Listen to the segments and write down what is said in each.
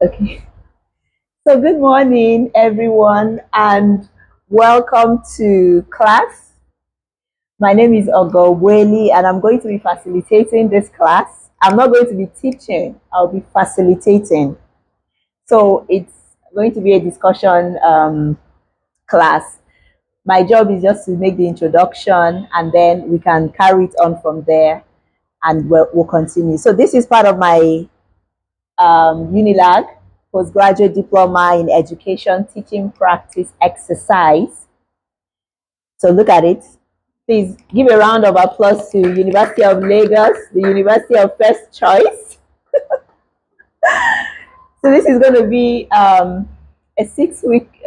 Okay. So good morning, everyone, and welcome to class. My name is Ogo Whaley, and I'm going to be facilitating this class. I'm not going to be teaching, I'll be facilitating. So it's going to be a discussion class. My job is just to make the introduction, and then we can carry it on from there, and we'll continue. So this is part of my UNILAG, Postgraduate Diploma in Education Teaching Practice exercise. So look at it. Please give a round of applause to University of Lagos, the university of first choice. So this is going to be a 6-week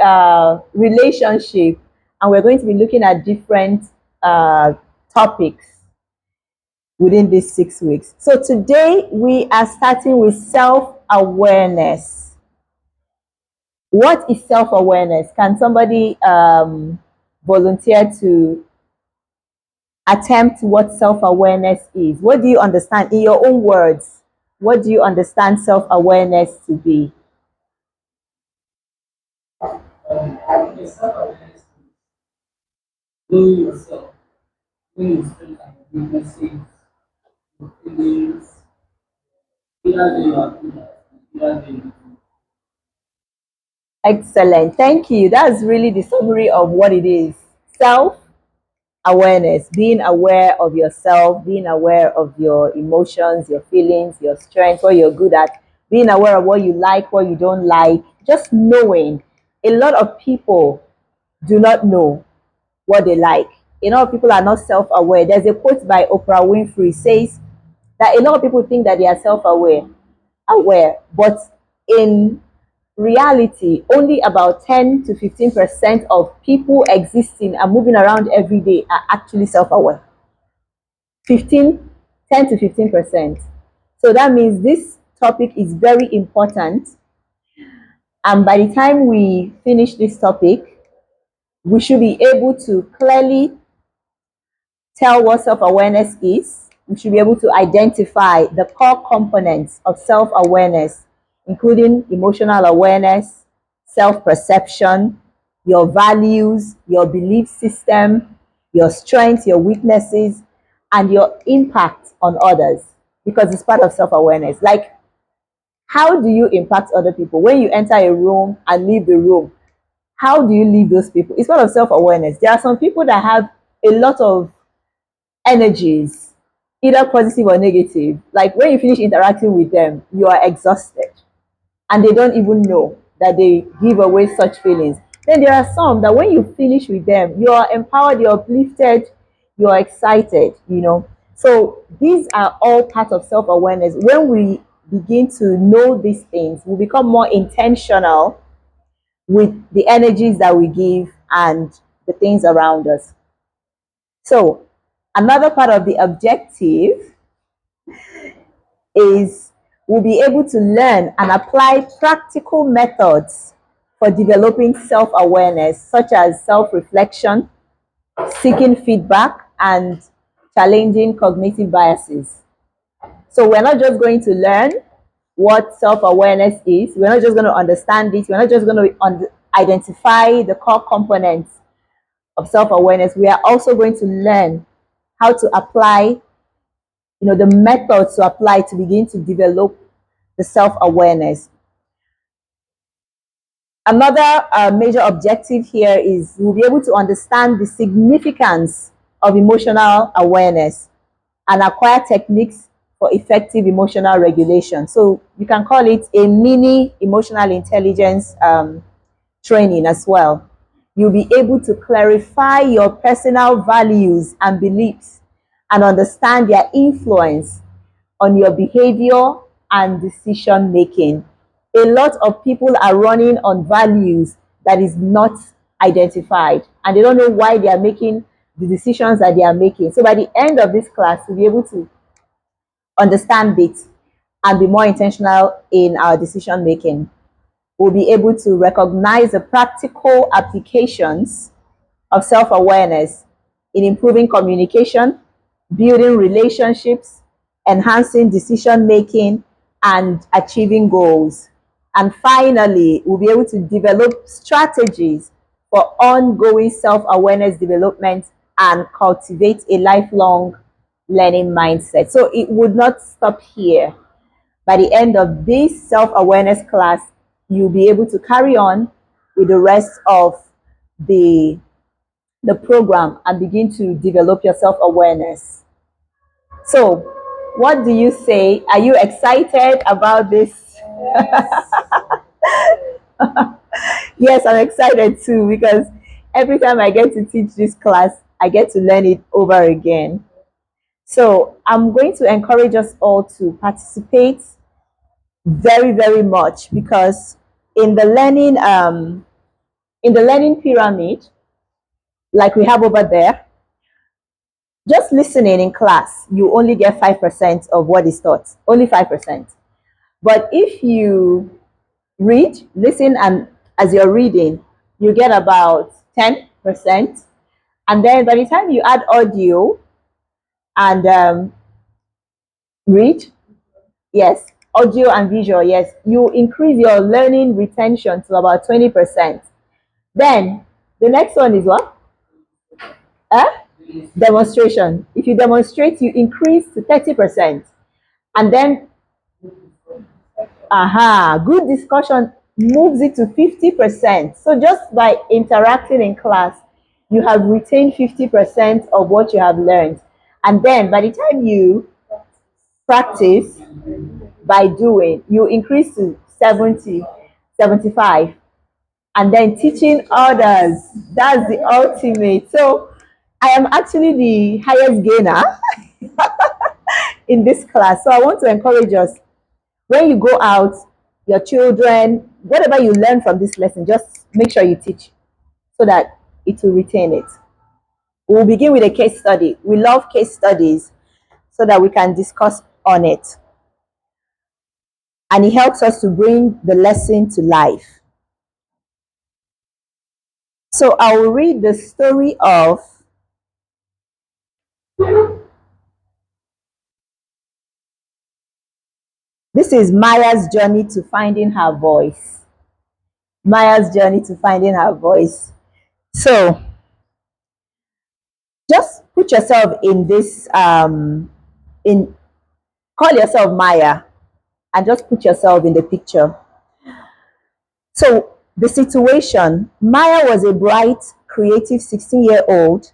relationship, and we're going to be looking at different topics within these 6 weeks. So today we are starting with self-awareness. What is self-awareness? Can somebody volunteer to attempt what self-awareness is? What do you understand, in your own words, what do you understand self-awareness to be? Self-awareness, knowing yourself, knowing your strengths and your weaknesses, your feelings, either they you are good at, either they you Excellent. Thank you. That's really the summary of what it is. Self-awareness, being aware of yourself, being aware of your emotions, your feelings, your strengths, what you're good at, being aware of what you like, what you don't like, just knowing. A lot of people do not know what they like. A lot of people are not self-aware. There's a quote by Oprah Winfrey says that a lot of people think that they are self-aware, but in reality, only about 10 to 15% of people existing and moving around every day are actually self-aware. 15, 10 to 15%. So that means this topic is very important. And by the time we finish this topic, we should be able to clearly tell what self-awareness is. We should be able to identify the core components of self-awareness, including emotional awareness, self-perception, your values, your belief system, your strengths, your weaknesses, and your impact on others, because it's part of self-awareness. Like, how do you impact other people? When you enter a room and leave the room, how do you leave those people? It's part of self-awareness. There are some people that have a lot of energies, either positive or negative. Like when you finish interacting with them, you are exhausted and they don't even know that they give away such feelings. Then there are some that when you finish with them, you are empowered, you're uplifted, you're excited, you know. So these are all part of self awareness. When we begin to know these things, we become more intentional with the energies that we give and the things around us. So, another part of the objective is we'll be able to learn and apply practical methods for developing self awareness, such as self reflection, seeking feedback, and challenging cognitive biases. So, we're not just going to learn what self awareness is, we're not just going to understand it, we're not just going to identify the core components of self awareness, we are also going to learn how to apply, the methods to apply to begin to develop the self-awareness. Another major objective here is we'll be able to understand the significance of emotional awareness and acquire techniques for effective emotional regulation. So you can call it a mini emotional intelligence training as well. You'll be able to clarify your personal values and beliefs and understand their influence on your behavior and decision making. A lot of people are running on values that is not identified, and they don't know why they are making the decisions that they are making. So by the end of this class, we'll be able to understand it and be more intentional in our decision making. We'll be able to recognize the practical applications of self awareness in improving communication, building relationships, enhancing decision making, and achieving goals. And finally, we'll be able to develop strategies for ongoing self awareness development and cultivate a lifelong learning mindset. So it would not stop here. By the end of this self awareness class, you'll be able to carry on with the rest of the, the program and begin to develop your self awareness. So, what do you say? Are you excited about this? Yes, I'm excited too because every time I get to teach this class, I get to learn it over again. So, I'm going to encourage us all to participate very, very much because in the learning pyramid, like we have over there, just listening in class, you only get 5% of what is taught. Only 5%. But if you read, listen, and as you're reading, you get about 10%. And then by the time you add audio and read, yes, audio and visual, yes, you increase your learning retention to about 20%. Then the next one is what? Eh? Demonstration. If you demonstrate, you increase to 30%. And then, good discussion moves it to 50%. So just by interacting in class, you have retained 50% of what you have learned. And then by the time you practice by doing, you increase to 70, 75. And then teaching others. That's the ultimate. So I am actually the highest gainer in this class. So I want to encourage us when you go out, your children, whatever you learn from this lesson, just make sure you teach so that it will retain it. We'll begin with a case study. We love case studies so that we can discuss on it. And it helps us to bring the lesson to life. So I will read the story of this is Maya's journey to finding her voice. Maya's journey to finding her voice. So just put yourself in this in call yourself Maya and just put yourself in the picture. So the situation, Maya was a bright, creative 16-year-old.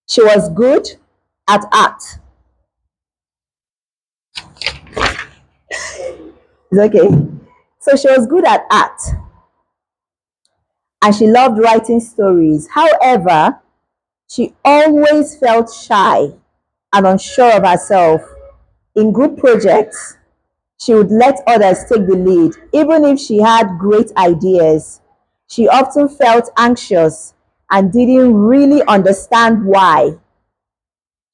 She was good at art. It's okay. So she was good at art and she loved writing stories. However, she always felt shy and unsure of herself. In group projects, she would let others take the lead, even if she had great ideas. She often felt anxious and didn't really understand why.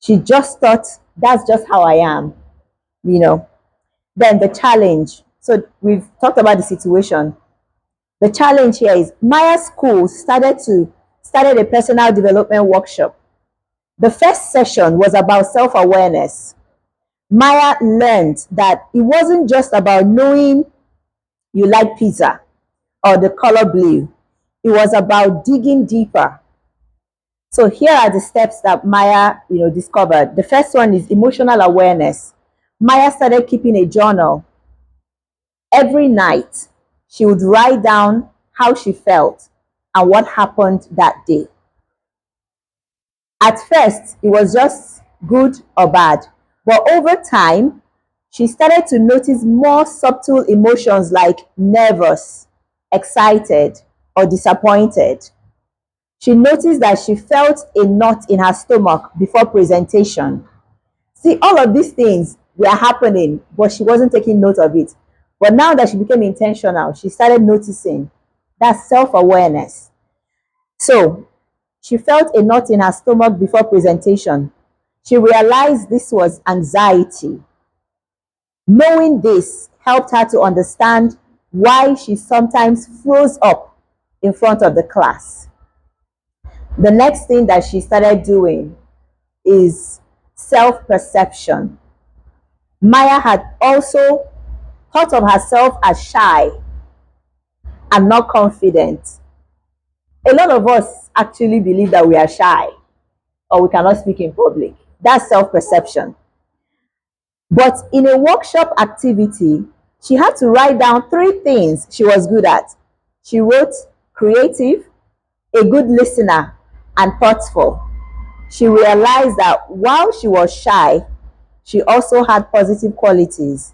She just thought, that's just how I am, you know. Then the challenge. So we've talked about the situation. The challenge here is Maya's school started a personal development workshop. The first session was about self-awareness. Maya learned that it wasn't just about knowing you like pizza or the color blue. It was about digging deeper. So here are the steps that Maya, discovered. The first one is emotional awareness. Maya started keeping a journal. Every night, she would write down how she felt and what happened that day. At first, it was just good or bad. But over time, she started to notice more subtle emotions like nervous, excited, or disappointed. She noticed that she felt a knot in her stomach before presentation. See, all of these things were happening, but she wasn't taking note of it. But now that she became intentional, she started noticing. That's self awareness. So she felt a knot in her stomach before presentation. She realized this was anxiety. Knowing this helped her to understand why she sometimes froze up in front of the class. The next thing that she started doing is self perception. Maya had also thought of herself as shy and not confident. A lot of us actually believe that we are shy or we cannot speak in public. That's self perception. But in a workshop activity, she had to write down three things she was good at. She wrote creative, a good listener, and thoughtful. She realized that while she was shy, she also had positive qualities.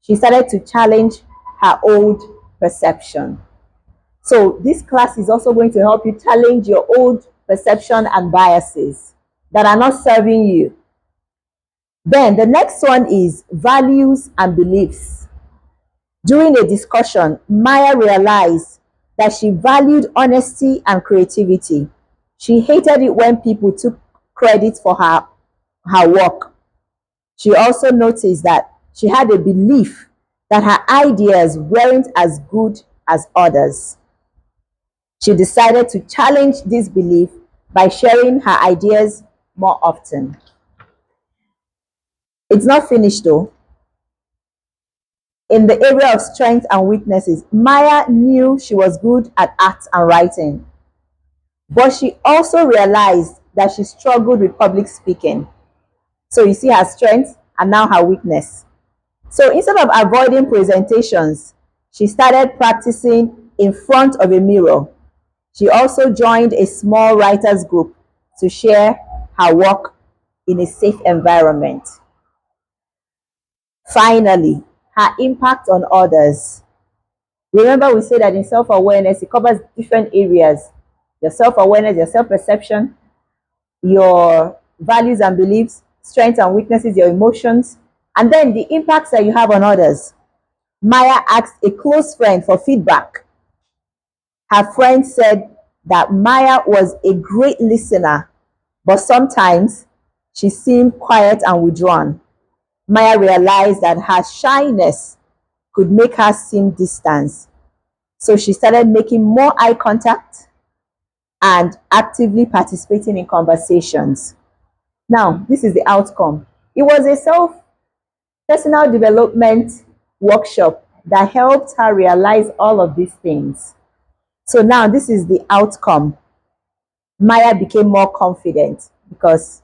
She started to challenge her old perception. So, this class is also going to help you challenge your old perception and biases that are not serving you. Then, the next one is values and beliefs. During a discussion, Maya realized that she valued honesty and creativity. She hated it when people took credit for her work. She also noticed that she had a belief that her ideas weren't as good as others. She decided to challenge this belief by sharing her ideas more often. It's not finished though. In the area of strengths and weaknesses, Maya knew she was good at art and writing, but she also realized that she struggled with public speaking. So you see her strength and now her weakness. So instead of avoiding presentations, she started practicing in front of a mirror. She also joined a small writers group to share her work in a safe environment. Finally, her impact on others. Remember, we said that in self awareness, it covers different areas: your self awareness, your self perception, your values and beliefs, strengths and weaknesses, your emotions, and then the impacts that you have on others. Maya asked a close friend for feedback. Her friend said that Maya was a great listener, but sometimes she seemed quiet and withdrawn. Maya realized that her shyness could make her seem distant. So she started making more eye contact and actively participating in conversations. Now, this is the outcome. It was a self personal development workshop that helped her realize all of these things. So now this is the outcome. Maya became more confident because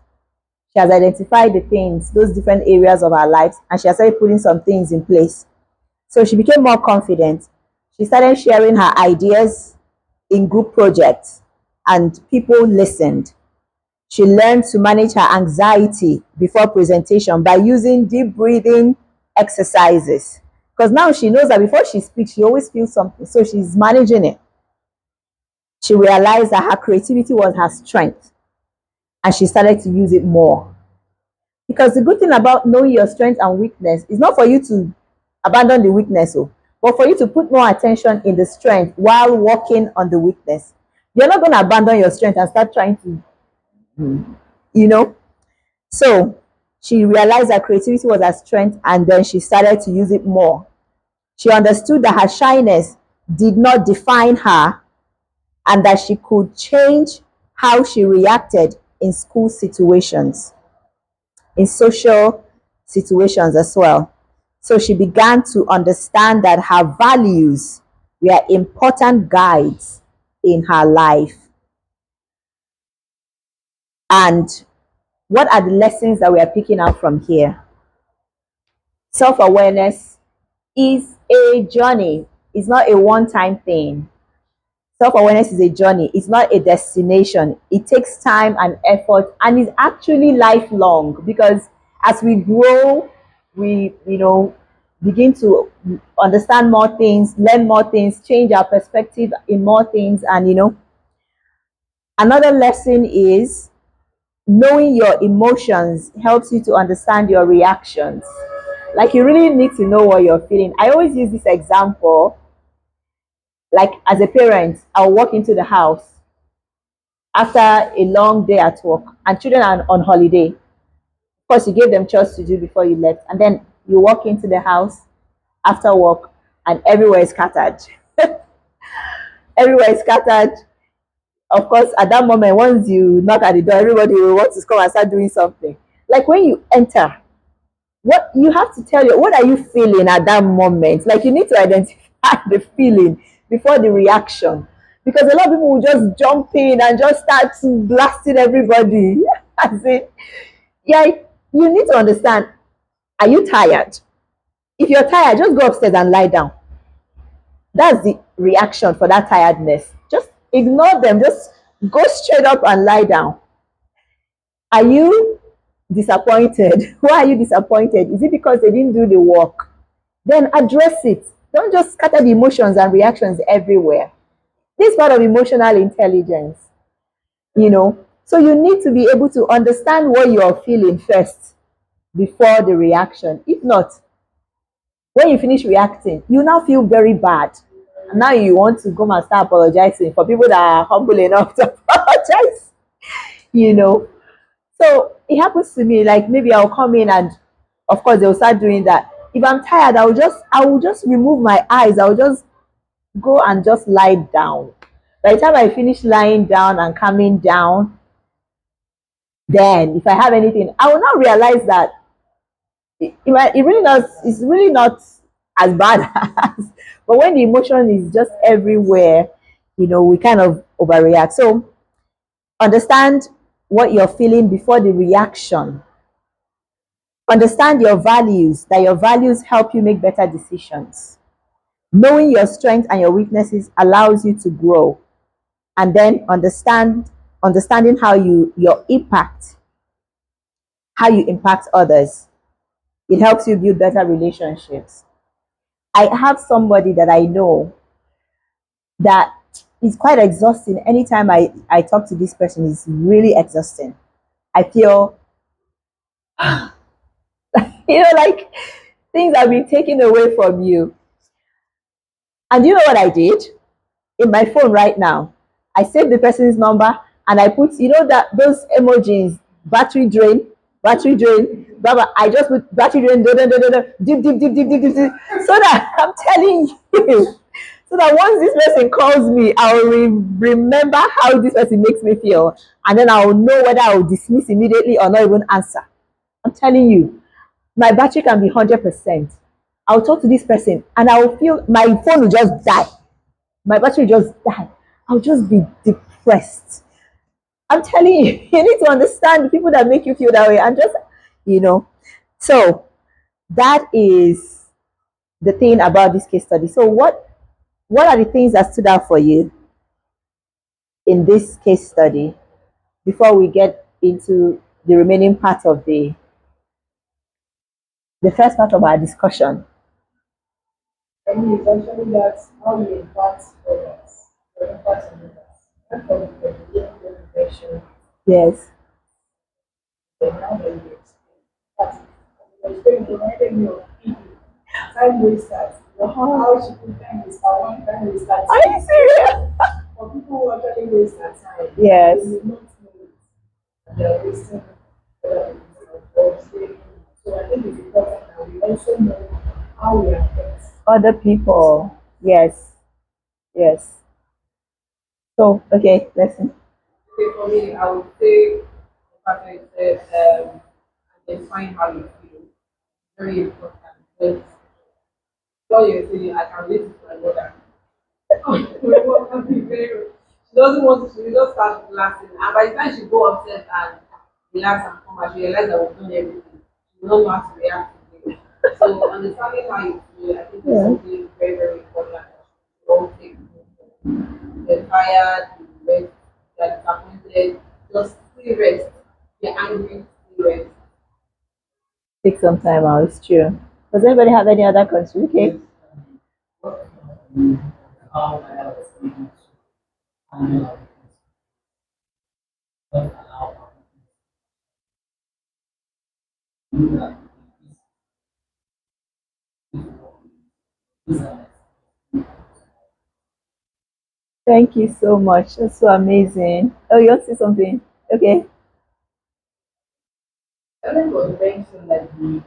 she has identified the things, those different areas of her lives, and she has started putting some things in place. So she became more confident. She started sharing her ideas in group projects, and people listened. She learned to manage her anxiety before presentation by using deep breathing exercises. Because now she knows that before she speaks, she always feels something. So she's managing it. She realized that her creativity was her strength and she started to use it more. Because the good thing about knowing your strength and weakness is not for you to abandon the weakness, but for you to put more attention in the strength while working on the weakness. You're not going to abandon your strength and start trying to, you know. So she realized that creativity was her strength and then she started to use it more. She understood that her shyness did not define her and that she could change how she reacted in school situations, in social situations as well. So she began to understand that her values were important guides in her life. And what are the lessons that we are picking out from here? Self awareness is a journey, it's not a one time thing. Self awareness is a journey, it's not a destination. It takes time and effort and is actually lifelong because as we grow, we, begin to understand more things, learn more things, change our perspective in more things. And, another lesson is knowing your emotions helps you to understand your reactions. Like, you really need to know what you're feeling. I always use this example. Like, as a parent, I'll walk into the house after a long day at work and children are on holiday. Of course, you gave them chores to do before you left, and then you walk into the house after work and everywhere is scattered. Everywhere is scattered. Of course, at that moment, once you knock at the door, everybody will want to come and start doing something. Like when you enter, what you have to tell you, what are you feeling at that moment? Like you need to identify the feeling before the reaction. Because a lot of people will just jump in and just start blasting everybody. I say, yeah, you need to understand, are you tired? If you're tired, just go upstairs and lie down. That's the reaction for that tiredness. Just ignore them. Just go straight up and lie down. Are you disappointed? Why are you disappointed? Is it because they didn't do the work? Then address it. Don't just scatter the emotions and reactions everywhere. This is part of emotional intelligence, you know. So you need to be able to understand what you're feeling first before the reaction. If not, when you finish reacting, you now feel very bad. And now you want to go and start apologizing for people that are humble enough to apologize, you know. So it happens to me, like maybe I'll come in and of course they'll start doing that. If I'm tired, I will just remove my eyes. I'll just go and just lie down. By the time I finish lying down and calming down, then if I have anything, I will not realize that it's really not as bad as, but when the emotion is just everywhere, we kind of overreact. So understand what you're feeling before the reaction. Understand your values, that your values help you make better decisions. Knowing your strengths and your weaknesses allows you to grow. And then understanding how you impact others. It helps you build better relationships. I have somebody that I know that is quite exhausting. Anytime I talk to this person, it's really exhausting. I feel, like things have been taken away from you. And you know what I did? In my phone right now, I saved the person's number and I put, that those emojis, battery drain, blah, blah. I just put battery drain, deep, deep, deep, deep, deep, deep, deep, so that I'm telling you, so that once this person calls me, I'll remember how this person makes me feel, and then I'll know whether I'll dismiss immediately or not even answer. I'm telling you, my battery can be 100%. I'll talk to this person and I'll feel my phone will just die. My battery just die. I'll just be depressed. I'm telling you, you need to understand the people that make you feel that way and just, you know. So that is the thing about this case study. So what are the things that stood out for you in this case study before we get into the remaining part of the first part of our discussion? For me, it's actually that how you impact others, your impact on others. Not from the information, Yes. but now that you explain. But the explain reminded me of people, time wasters. You know, how she put time waster, one time waster. Are you serious? For people who actually waste their time, Yes. they will not know it. And they are wasting other people's time or saving. So I think it's important that we also know how we affect Other people. Yes. Yes. So, okay, listen. okay, for me, I would say the fact that you said identifying how you feel very important. Because what you're saying, I can relate to my mother. My mom can be very. She doesn't want to. She will just start laughing, and by the time she go upstairs and relax and come back, she realize that we've done everything. She will not know how to react again. So understanding how you feel, I think, is Yeah. something very, very important. We all take. You're tired, you're disappointed, just still rest. You're angry, still rest. Take some time out. It's true. Does anybody have any other country? Okay. How I have experienced and not allow you that Thank you so much. That's so amazing. Oh, you want to say something? Okay. Ellen was mentioned like the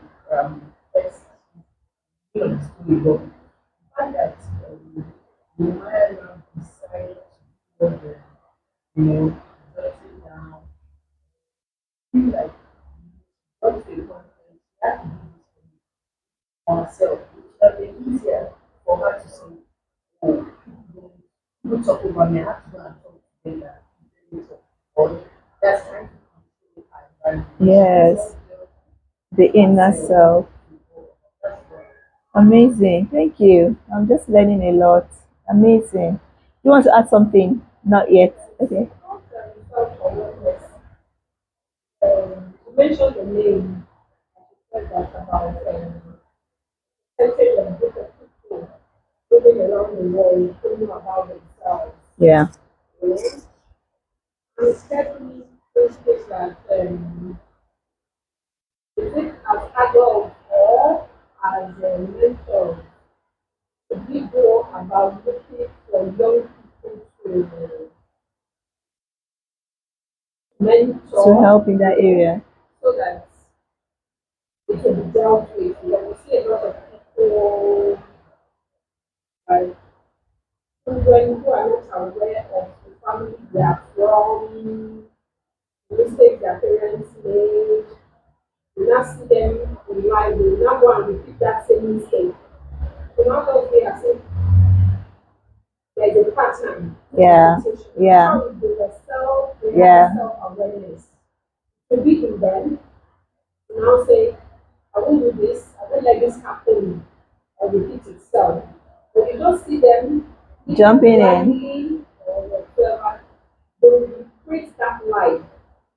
first on the story, but the fact that the man decided to go there, jotting down, feel like got to a point where he had to do this ourselves. It would have been easier for her to say, oh, don't talk over me, I have to go and talk together. Or that's trying to control our environment. Yes, the inner self. Amazing. Thank you. I'm just learning a lot. Amazing. You want to add something? Not yet. Okay. You mentioned the name, you said that about percentage of different people moving around the world, thinking about themselves. Yeah. You know? And especially those things that is it as adults or as a mentor, should we go about looking for young people to To mentor help in that area. so that it can be dealt with? You know, we see a lot of people like children who are not aware of the family they are from, the mistakes their parents made. You now see them in life, they will now go and repeat that same mistake. So now that they are saying there's a pattern of Yeah. repetition. Yeah. How is the self, they have Yeah. self-awareness to be in them, to now say, I won't do this, I won't let this happen or repeat itself. But you don't see them Jumping in. blindly or whatever, they will create that life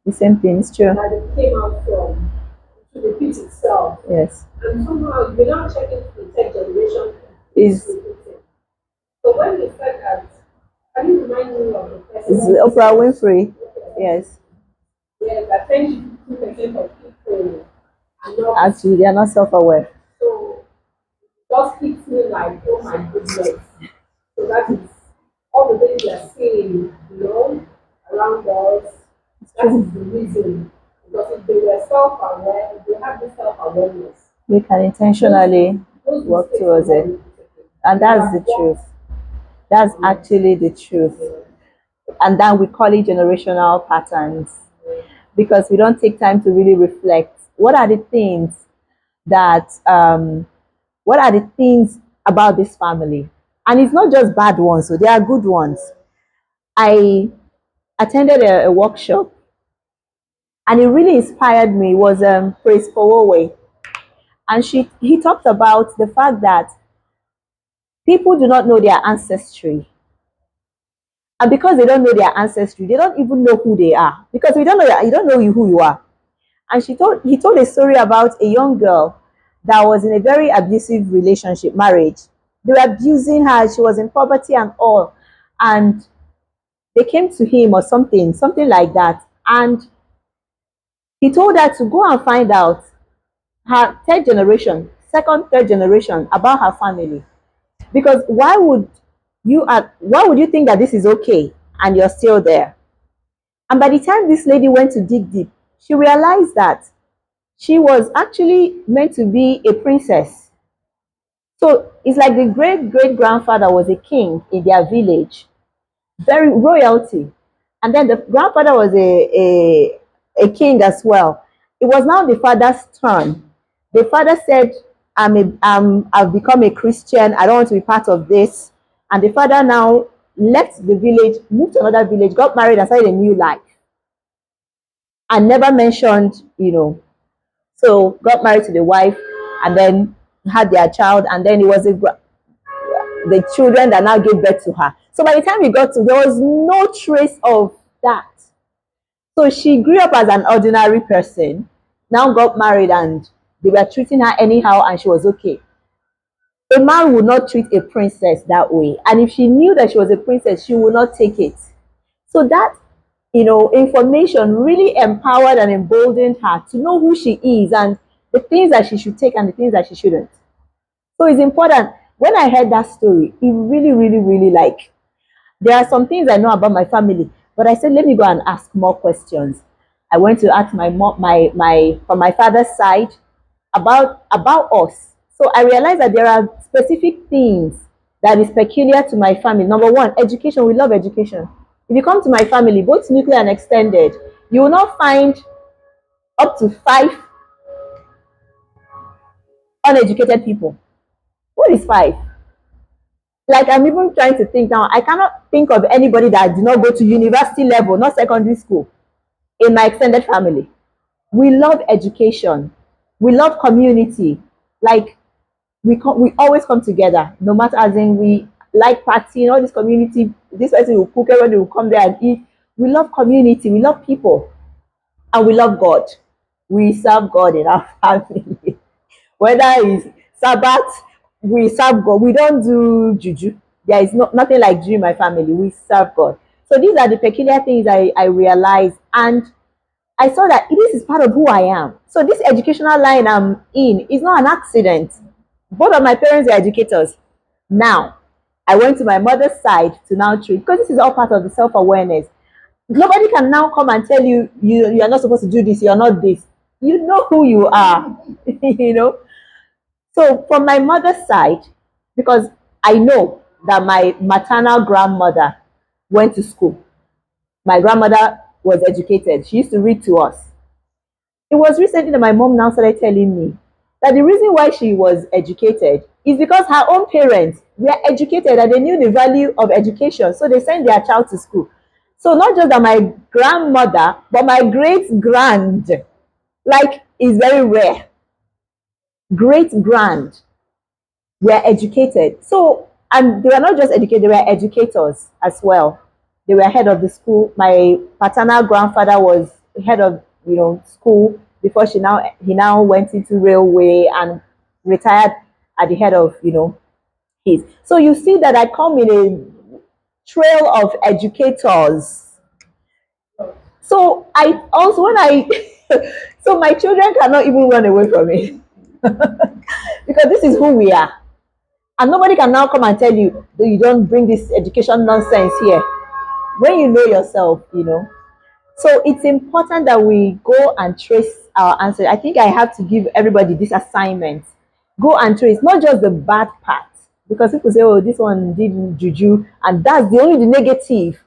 The same thing. It's true. that it came out from to repeat itself. Yes. And somehow you're not checking the tech generation is Is repeating. So when you said that, can you remind me of the person is who Oprah said, Winfrey? Yes. yes, that 10 to 15% of people are not, Actually, they are not self-aware. so it just hits me like, oh my goodness. So that is all the things we are seeing, around us. It's That true. is the reason. Because if they were self-aware, if they have this self-awareness, We can those, intentionally those work mistakes will towards not it. be repeated. And They would that's the have truth. worked That's on it. actually the truth. And then we call it generational patterns because we don't take time to really reflect. That what are the things about this family? And it's not just bad ones, so there are good ones. I attended a workshop and it really inspired me. It was Praise Powowe. And he talked about the fact that people do not know their ancestry. And because they don't know their ancestry, they don't even know who they are. Because we don't know you don't know who you are. And he told a story about a young girl that was in a very abusive relationship, marriage. They were abusing her, she was in poverty and all. And they came to him or something like that. And he told her to go and find out her third generation, second, third generation about her family. Because why would you think that this is okay and you're still there? And by the time this lady went to dig deep, she realized that she was actually meant to be a princess. So it's like the great great grandfather was a king in their village, very royalty. And then the grandfather was a king as well. It was now the father's turn. The father said, I've become a Christian. I don't want to be part of this. And the father now left the village, moved to another village, got married, and started a new life. And never mentioned, so got married to the wife and then had their child. And then it was the children that now gave birth to her. So by the time we got to, there was no trace of that. So she grew up as an ordinary person, now got married, and they were treating her anyhow, and she was okay. A man would not treat a princess that way. And if she knew that she was a princess, she would not take it. So that, information really empowered and emboldened her to know who she is and the things that she should take and the things that she shouldn't. So it's important. When I heard that story, it really, really, really there are some things I know about my family, but I said, let me go and ask more questions. I went to ask my mom, my from my father's side about us. So I realized that there are specific things that is peculiar to my family. Number one, education. We love education. If you come to my family, both nuclear and extended, you will not find up to five uneducated people. What is five? Like I'm even trying to think now. I cannot think of anybody that did not go to university level, not secondary school, in my extended family. We love education. We love community. Like we always come together, no matter as in we like partying, all this community, this person will cook, everybody will come there and eat. We love community, we love people, and we love God. We serve God in our family. Whether it's Sabbath, we serve God. We don't do juju. There is nothing like juju in my family. We serve God. So these are the peculiar things I realized. And I saw that this is part of who I am. So this educational line I'm in is not an accident. Both of my parents are educators. Now, I went to my mother's side to now treat, because this is all part of the self-awareness. Nobody can now come and tell you, you are not supposed to do this, you're not this. You know who you are. you know. So from my mother's side, because I know that my maternal grandmother went to school. My grandmother was educated. She used to read to us. It was recently that my mom now started telling me that the reason why she was educated is because her own parents were educated and they knew the value of education. So they sent their child to school. So not just that my grandmother, but my great grand, like, is very rare. Great grand were educated. So, and they were not just educated, they were educators as well. They were head of the school. My paternal grandfather was head of, school before he now went into railway and retired at the head of, his. So you see that I come in a trail of educators. So I also when I so my children cannot even run away from me because this is who we are. And nobody can now come and tell you that you don't bring this education nonsense here. When you know yourself. So it's important that we go and trace our answer. I think I have to give everybody this assignment. Go and trace, not just the bad part. Because people say, oh, this one did juju, and that's the only the negative.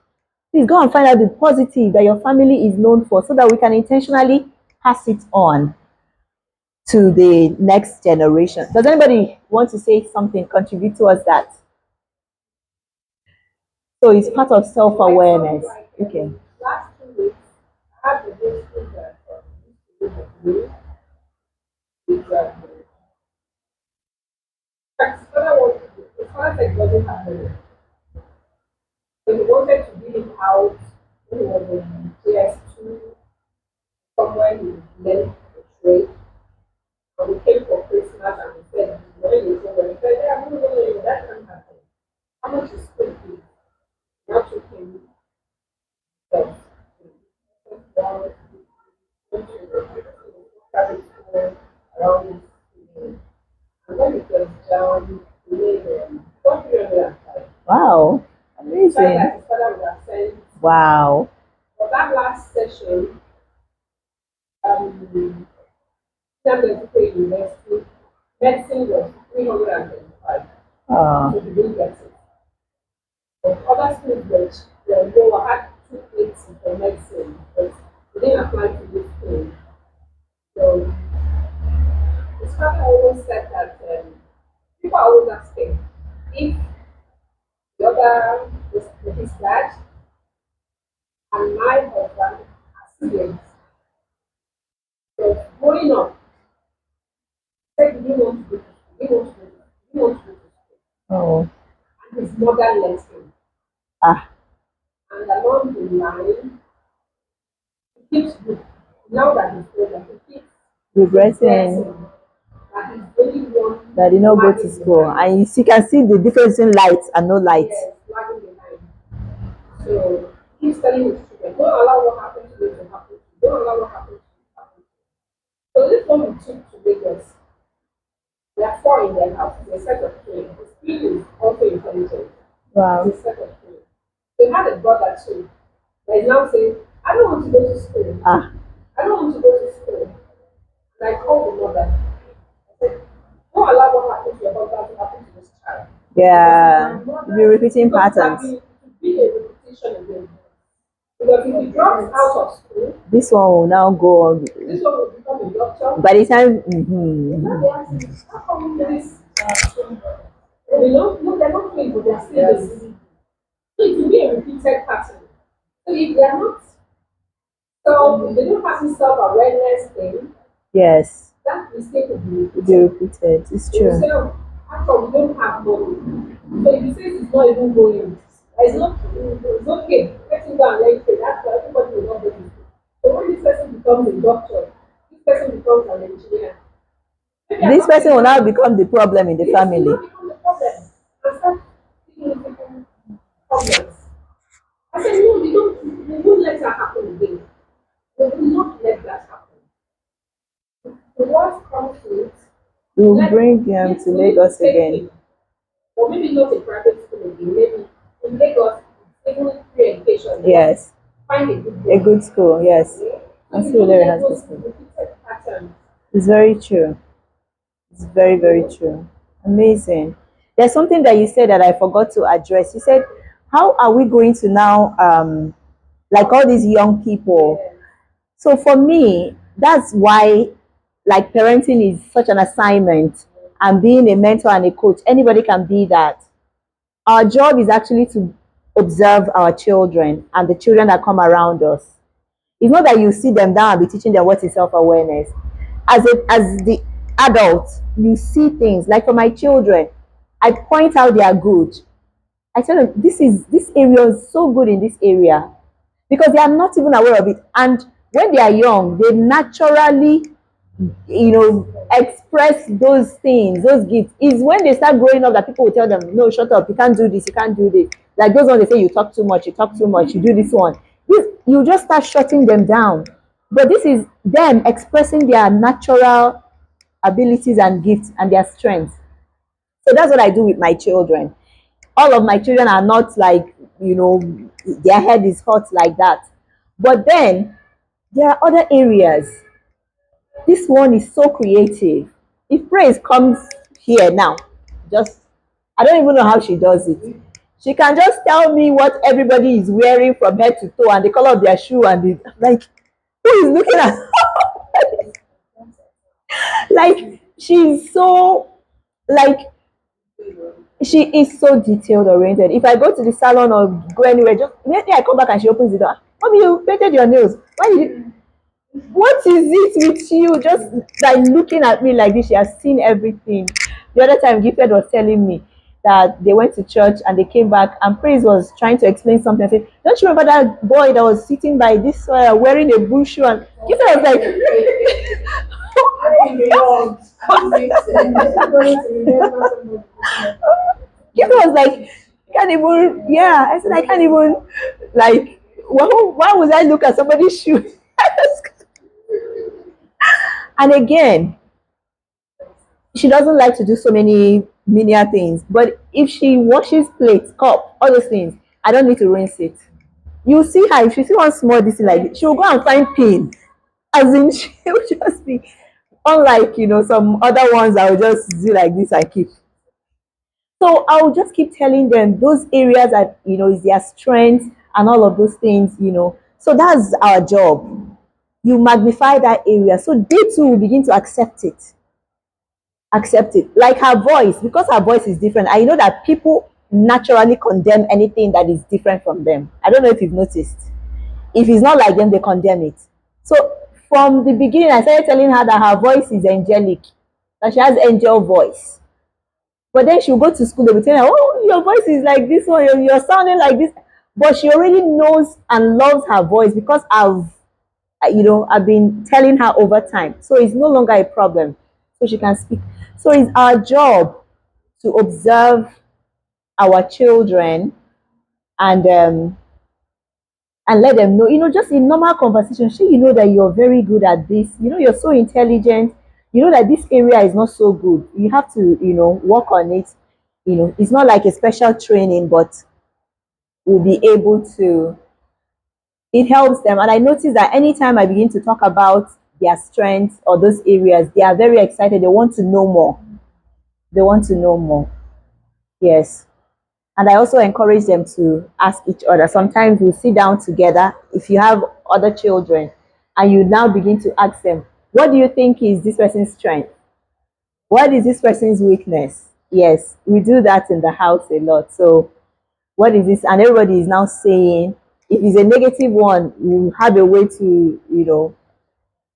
Please go and find out the positive that your family is known for so that we can intentionally pass it on to the next generation. Does anybody want to say something, contribute towards that? So it's part of self So I saw awareness. like Okay. last 2 weeks, I had the history that used to live with me. His father was, his father said he doesn't have money. So he wanted to give him out when he was in JS2, somewhere he learned a trade. And we came for Christmas and he said, when he said, yeah, I'm going to go that can't happen. How much is school fees? Now took him that one, private school around this. And when it was down, we made 305. Wow. Besides Amazing. that, his father would have sent. Wow. For that last session, medical university, medicine was 325. Uh, So he didn't get it. But other schools were lower, had 280 for medicine, but he didn't apply to this school. So his father always said that people are always asking if the other is his dad and my husband are siblings. So growing up, he said he didn't want to go to school. He didn't want to go to school. He didn't want to go to school. oh. And his mother let him. Ah. And along the line, he keeps now that he's older, he keeps Regretting regretting that he's the only one that did not go to lagging school. behind. And you can see the difference in light and no light. Yes, lagging behind. So he keeps telling his children, don't allow what happened to you to happen to you. Don't allow what happened to you to happen to you. So this one we took to Lagos. There are four in their house. It's a set of three. His kid is also intelligent. Wow. It's a set of three. They had a brother too. That is now saying, I don't want to go to school. Ah. I don't want to go to school. And I called the mother. I said, don't allow what happened to your husband to happen to this child. Because if Yeah. my mother, You're repeating because it patterns. would be a repetition again. Because if he drops out of school, This one will now go on. this one will become a doctor. By the time, Now they ask me, how come this? They don't, no, they're not doing, but they're still this. So it will be a repeated pattern. So if they're not self, they don't have this self-awareness thing, yes, that mistake will be to be repeated. repeated. It's They will true. say, oh, after we don't have money. So if you say it's not even going, it's okay. Let him go and let it pay. That's why everybody will not get it. So when this person becomes a doctor, this person becomes an engineer. Maybe I'm This not person saying will now that become the problem in the this will family. not become the problem. And start thinking different problems. I said, no, we won't let that happen again. We will not let that happen. The worst comes to it, We will let bring him yes, to we need to Lagos take again. him. Or maybe not a private school again, maybe in Lagos, even free education, but Yes, find a good a one. good school. Yes, Okay? So and we still don't there let has those this school. repeated patterns. It's very true. It's very, very true. Amazing. There's something that you said that I forgot to address. You said, how are we going to now, like all these young people? Yes. So for me, that's why, like, parenting is such an assignment, and being a mentor and a coach, anybody can be that. Our job is actually to observe our children and the children that come around us. It's not that you sit them down and be teaching them what is self-awareness. As the adult, you see things. Like for my children, I point out their good. I tell them this area is so good in this area, because they are not even aware of it. And when they are young, they naturally, express those things, those gifts. Is when they start growing up that people will tell them, no, shut up, you can't do this, you can't do this. Like those ones, they say you talk too much, you talk too much, you do this one. This, you just start shutting them down. But this is them expressing their natural abilities and gifts and their strengths. So that's what I do with my children. All of my children are not like, their head is hot like that. But then there are other areas. This one is so creative. If praise comes here now, just, I don't even know how she does it. She can just tell me what everybody is wearing from head to toe and the color of their shoe, and like, who is looking at like, she's so, like, she is so detailed oriented. If I go to the salon or go anywhere, just immediately I come back and she opens the door. Mommy, you painted your nails. Why did you, what is it with you? Just like looking at me like this, she has seen everything. The other time, Gifted was telling me that they went to church and they came back, and Praise was trying to explain something. I said, don't you remember that boy that was sitting by this wearing a bull shoe? And Gifted was like, Gifted was like, can't even, yeah. I said, I can't even, like, why would I look at somebody's shoe? And again, she doesn't like to do so many menial things. But if she washes plates, cup, all those things, I don't need to rinse it. You see her, if she see one small this thing like this, she'll go and find pin. As in, she'll just be, unlike, some other ones I will just do like this and keep. So I will just keep telling them those areas that, is their strength and all of those things. So that's our job. You magnify that area. So they too will begin to accept it. Like her voice, because her voice is different. I know that people naturally condemn anything that is different from them. I don't know if you've noticed. If it's not like them, they condemn it. So from the beginning, I started telling her that her voice is angelic, that she has angel voice. But then she'll go to school, they'll be telling her, oh, your voice is like this one, you're sounding like this. But she already knows and loves her voice because I've been telling her over time. So it's no longer a problem. So she can speak. So it's our job to observe our children, and let them know, just in normal conversation, sure, that you're very good at this, you're so intelligent, that this area is not so good. You have to, work on it. It's not like a special training, but we'll be able to, it helps them. And I notice that anytime I begin to talk about their strengths or those areas, they are very excited. They want to know more. They want to know more. Yes. And I also encourage them to ask each other. Sometimes we'll sit down together. If you have other children, and you now begin to ask them, what do you think is this person's strength? What is this person's weakness? Yes, we do that in the house a lot. So, what is this? And everybody is now saying, if it's a negative one, you have a way to,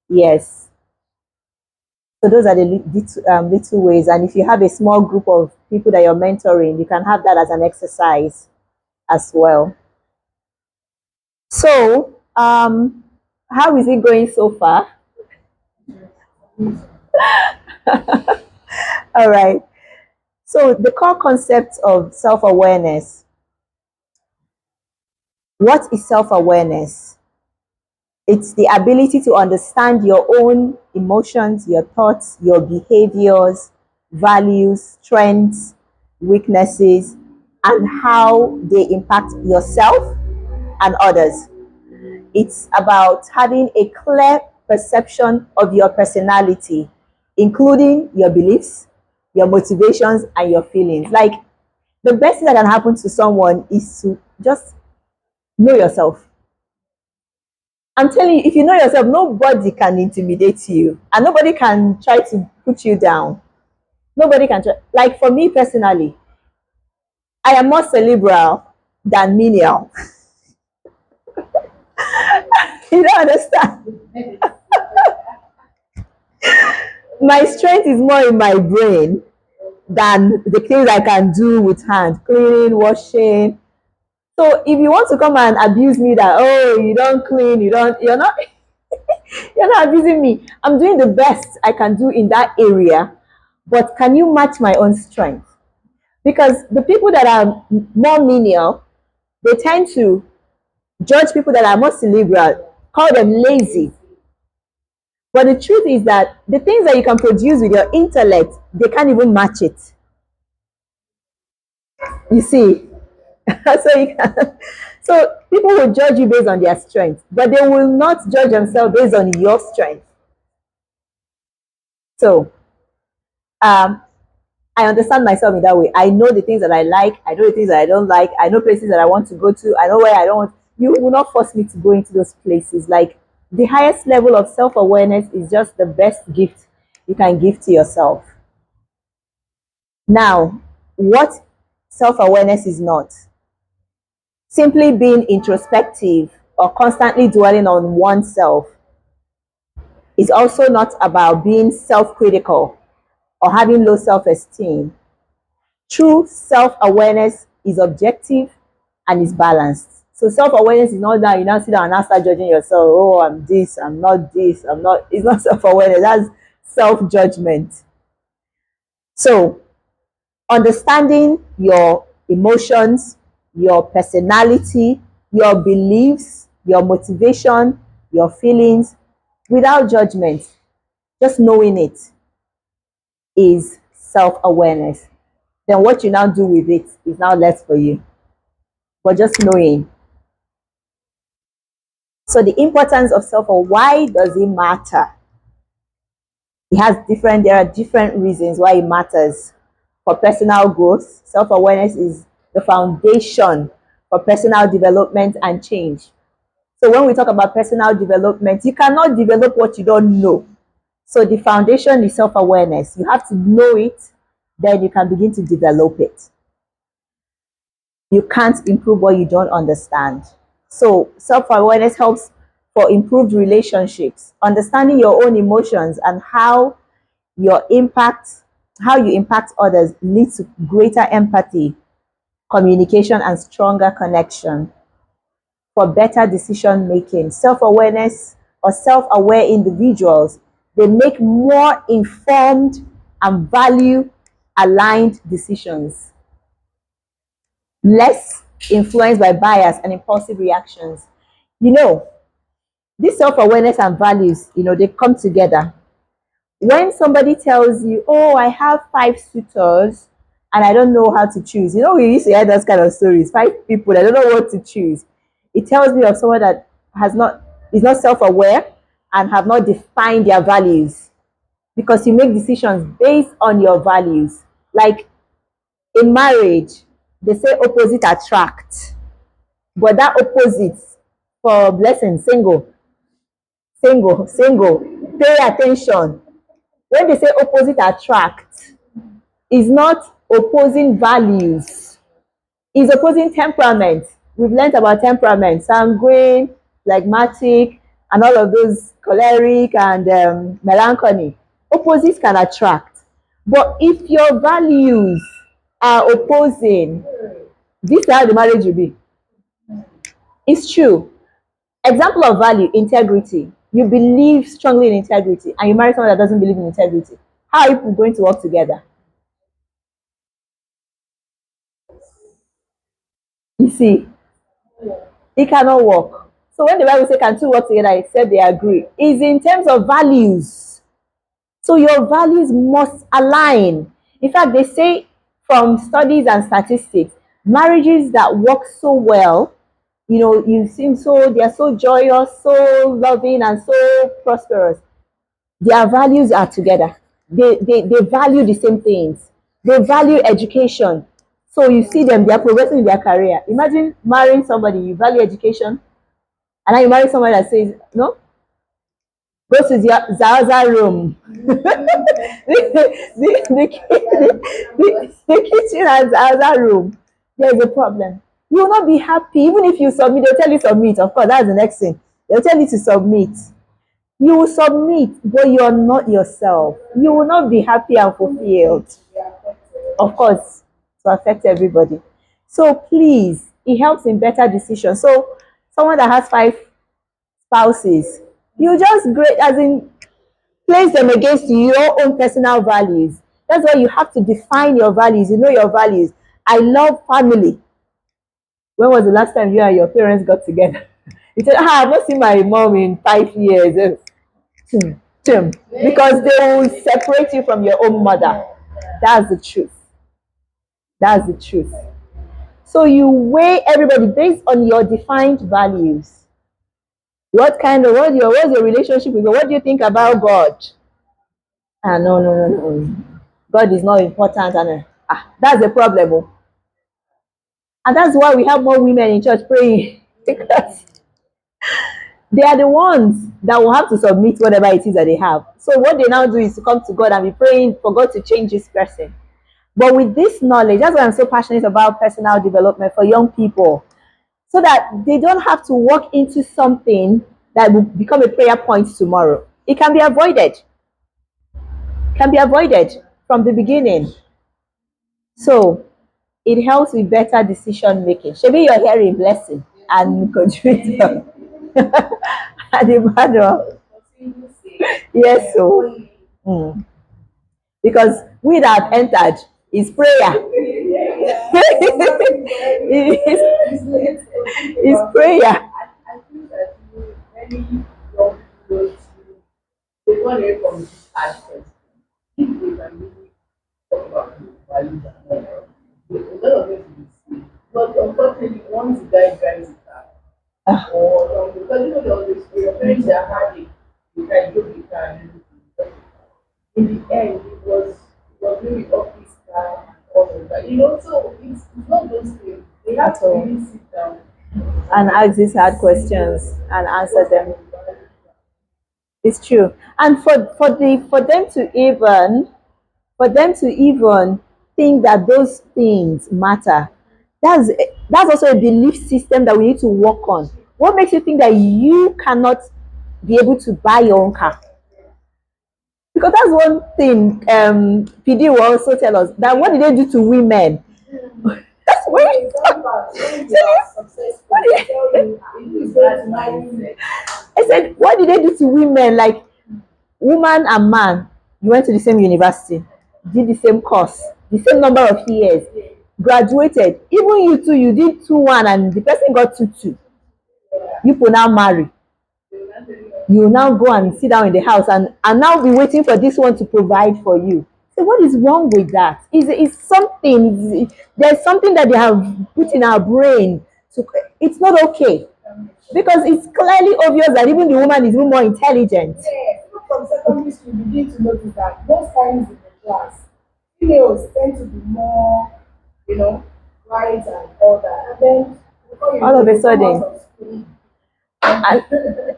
yes. So, those are the little ways. And if you have a small group of people that you're mentoring, you can have that as an exercise as well. So, how is it going so far? All right. So, the core concept of self awareness, what is self awareness? It's the ability to understand your own emotions, your thoughts, your behaviors, values, strengths, weaknesses, and how they impact yourself and others. It's about having a clear perception of your personality, including your beliefs, your motivations, and your feelings. Like, the best thing that can happen to someone is to just know yourself. I'm telling you, if you know yourself, nobody can intimidate you and nobody can try to put you down. Nobody can try. Like, for me personally, I am more cerebral than menial. You don't understand? My strength is more in my brain than the things I can do with hand, cleaning, washing. So if you want to come and abuse me that, oh, you don't clean, you're not abusing me. I'm doing the best I can do in that area, but can you match my own strength? Because the people that are more menial, they tend to judge people that are more cerebral, call them lazy. But the truth is that the things that you can produce with your intellect, they can't even match it. You see, so people will judge you based on their strength, but they will not judge themselves based on your strength. So um, I understand myself in that way. I know the things that I like. I know the things that I don't like. I know places that I want to go to. I know where I don't want. You will not force me to go into those places. Like, the highest level of self awareness is just the best gift you can give to yourself. Now, what self awareness is not simply being introspective or constantly dwelling on oneself. Is also not about being self critical or having low self esteem. True self awareness is objective and is balanced. So self awareness is not that you now sit down and now start judging yourself. Oh, I'm this, I'm not this, I'm not. It's not self awareness. That's self judgment. So understanding your emotions, your personality, your beliefs, your motivation, your feelings without judgment, just knowing it is self awareness. Then what you now do with it is now left for you. But just knowing. So the importance of self, or why does it matter? There are different reasons why it matters. For personal growth, self-awareness is the foundation for personal development and change. So when we talk about personal development, you cannot develop what you don't know. So the foundation is self-awareness. You have to know it, then you can begin to develop it. You can't improve what you don't understand. So self-awareness helps for improved relationships, understanding your own emotions and your impact, how you impact others leads to greater empathy, communication, and stronger connection. For better decision making, self-awareness or self-aware individuals, they make more informed and value aligned decisions, less influenced by bias and impulsive reactions. You know, this self-awareness and values, they come together. When somebody tells you, oh, I have 5 suitors and I don't know how to choose, we used to hear those kind of stories. 5 people, I don't know what to choose. It tells me of someone that is not self-aware and have not defined their values, because you make decisions based on your values. Like, in marriage, They say opposite attract, but that opposite for blessing, single, single. Pay attention. When they say opposite attract, is not opposing values, is opposing temperament. We've learned about temperament, sanguine, phlegmatic, and all of those, choleric and melancholy. Opposites can attract. But if your values are opposing, this is how the marriage will be. It's true. Example of value, integrity. You believe strongly in integrity and you marry someone that doesn't believe in integrity. How are you going to work together? You see, it cannot work. So when the Bible says can two work together except they agree, is in terms of values. So your values must align. In fact, they say from studies and statistics, marriages that work so well, you seem so, they are so joyous, so loving, and so prosperous. Their values are together. They value the same things. They value education. So you see them, they are progressing in their career. Imagine marrying somebody, you value education, and then you marry somebody that says, no, go to the other room. The kitchen has the other room. There's a problem. You will not be happy. Even if you submit, they'll tell you submit. Of course, that's the next thing. They'll tell you to submit. You will submit, but you are not yourself. You will not be happy and fulfilled. Of course, to affect everybody. So please, it helps in better decisions. So someone that has five spouses, you just great as in place them against your own personal values. That's why you have to define your values. You know your values. I love family. When was the last time you and your parents got together? You said, I've not seen my mom in 5 years. Hmm, because they will separate you from your own mother. That's the truth. That's the truth. So you weigh everybody based on your defined values. What's your relationship with God? What do you think about God? Ah, no, no, no, no. God is not important, and that's the problem. Oh. And that's why we have more women in church praying because they are the ones that will have to submit whatever it is that they have. So what they now do is to come to God and be praying for God to change this person. But with this knowledge, that's why I'm so passionate about personal development for young people, so that they don't have to walk into something that will become a prayer point tomorrow. It can be avoided. Can be avoided from the beginning. So it helps with better decision making. Maybe you're hearing blessing and contributor and Emmanuel. Yes, so because we that have entered is prayer. It's prayer. I feel that many young people they want to from this aspect. If they can really talk about the values and all that, a lot of it will be seen. But unfortunately, once the guy drives it out, or because they always say your parents are happy, you can do it and in the end it was maybe office car and all of that. So it's not those things. They have At to all. really sit down And ask these hard questions and answer them. It's true. And for them to even think that those things matter, that's that's also a belief system that we need to work on. What makes you think that you cannot be able to buy your own car? Because that's one thing PD will also tell us, that what did they do to women? That's where what did, I said, what did they do to women? Like, woman and man, you went to the same university, did the same course, the same number of years, graduated. Even you two, you did 2-1 and the person got 2-2. You will now marry. You will now go and sit down in the house and now be waiting for this one to provide for you. So what is wrong with that? Is something, there's something that they have put in our brain. So it's not okay. Because it's clearly obvious that even the woman is even more intelligent. yeah, even from secondary school, you begin to notice that most times in the class, females tend to be more, you know, right and all that. And then before you All know of it, a they come out sudden. of school. And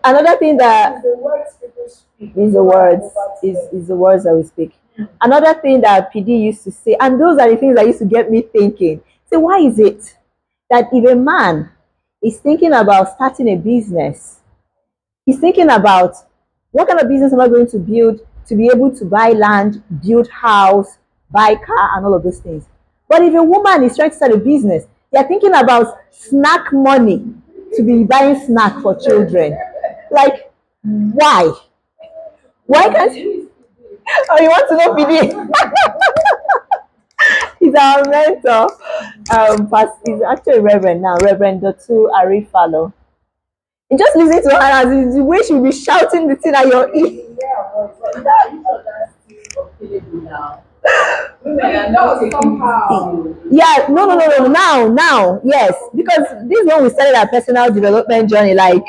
another thing It's that the words people speak is the over and words over to them. is the words that we speak. Another thing that PD used to say, and those are the things that used to get me thinking. So why is it that if a man is thinking about starting a business, he's thinking about what kind of business am I going to build to be able to buy land, build house, buy car, and all of those things. But if a woman is trying to start a business, they're thinking about snack money to be buying snack for children. Like, why? Why can't you? Oh, you want to know PD? He's our mentor. He's actually Reverend now, Reverend Dotu Arifalo. You just listen to her as the way she'll be shouting the thing at your ear. Yeah, no. Now, yes, because this one we started our personal development journey like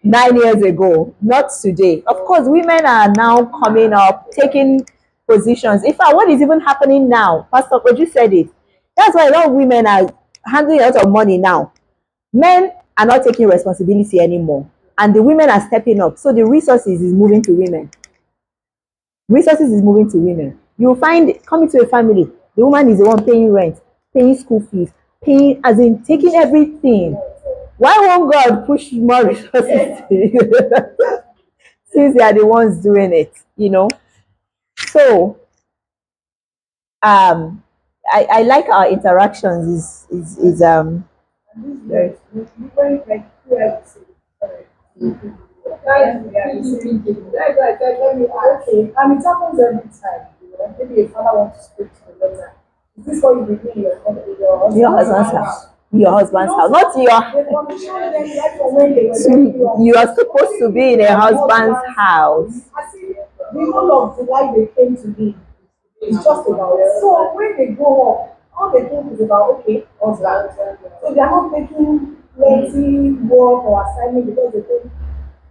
9 years ago, not today. Of course, women are now coming up, taking positions. In fact, what is even happening now? Pastor Oju said it. That's why a lot of women are handling a lot of money now. Men are not taking responsibility anymore, and the women are stepping up. So the resources is moving to women. Resources is moving to women. You will find coming to a family, the woman is the one paying rent, paying school fees, paying as in taking everything. Why won't God push more resources to you? Since they are the ones doing it, you know? So um I like our interactions is Yes, you very like who I would say. Guys, we are the same people. That's why I said, let me ask. Okay, and it happens every time. You know, maybe a father wants to speak to the daughter. Is this what you be doing in your your husband's husband's house. house? Your husband's house, not They your. condition them right from when they were very young. You are supposed to be in a husband's house. As if the whole of the life they came to live is just about it. So when they grow up, all they think is about okay, husband. So they are not taking plenty work or assignment because they think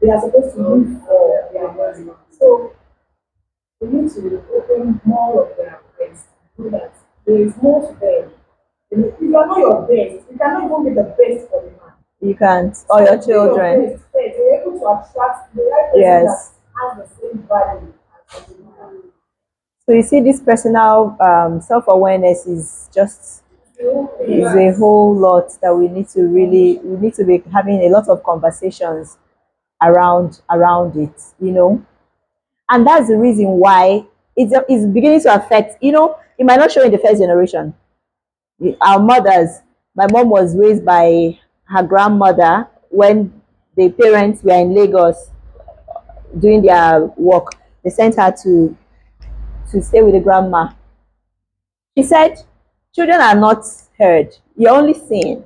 they are supposed to live for their husband. So we need to open more of their eyes, do that. There is more to them. If you are not your best, you cannot even be the best for the man. You can't, or So your be your children. best first. You're able to attract the right person that Yes. has the same value as the man. So you see, this personal self-awareness is just is a whole lot that we need to be having a lot of conversations around it, you know. And that's the reason why it's beginning to affect, you know, it might not show in the first generation. Our mothers, my mom was raised by her grandmother when the parents were in Lagos doing their work. They sent her to stay with the grandma. She said, children are not heard, you're only seeing.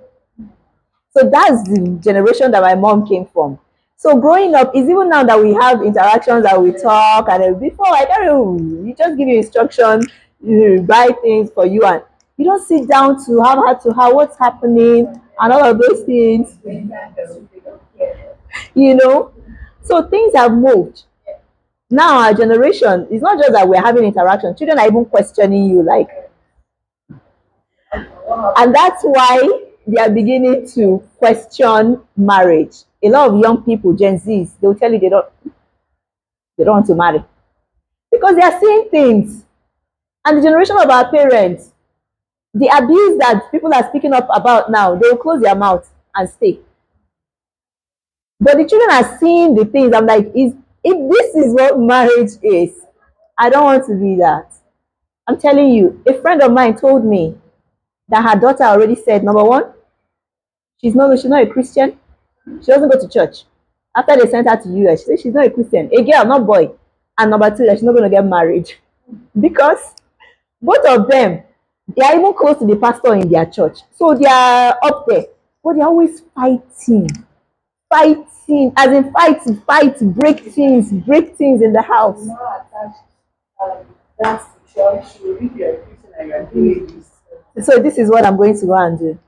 So that's the generation that my mom came from. So growing up is even now that we have interactions that we talk and before I don't know, you just give you instruction, you buy things for you and you don't sit down to have her to her what's happening and all of those things, you know. So things have moved. Now our generation, it's not just that we're having interaction, children are even questioning you like, and that's why they are beginning to question marriage. A lot of young people, Gen Zs, they will tell you they don't want to marry because they are seeing things. And the generation of our parents, the abuse that people are speaking up about now, they will close their mouth and stay. But the children are seeing the things. I'm like, is if this is what marriage is, I don't want to be that. I'm telling you, a friend of mine told me that her daughter already said, number one, she's not a Christian. She doesn't go to church. After they sent her to US, she said she's not a Christian, a girl, not boy. And number two, that she's not going to get married because both of them, they are even close to the pastor in their church. So they are up there, but they're always fighting, as in fight, break things in the house. Not attached that's the church. You read your Christian and you're doing this. So this is what I'm going to go and do.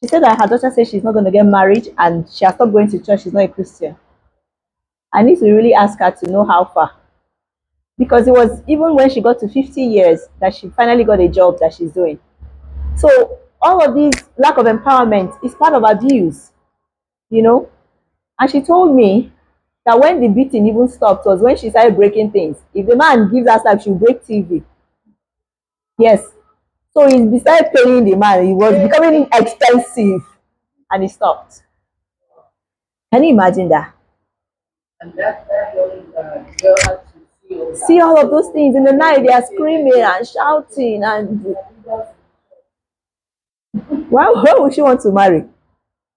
She said that her daughter says she's not going to get married and she has stopped going to church. She's not a Christian. I need to really ask her to know how far. Because it was even when she got to 50 years that she finally got a job that she's doing. So All of these lack of empowerment is part of abuse, you know. And she told me that when the beating even stopped was when she started breaking things. If the man gives her slap, she'll break TV. Yes. So he decided paying the man. It was becoming expensive and he stopped. Can you imagine that? And that young girl had to see all See that. all of those things in the night, they are screaming and shouting. And why would she want to marry?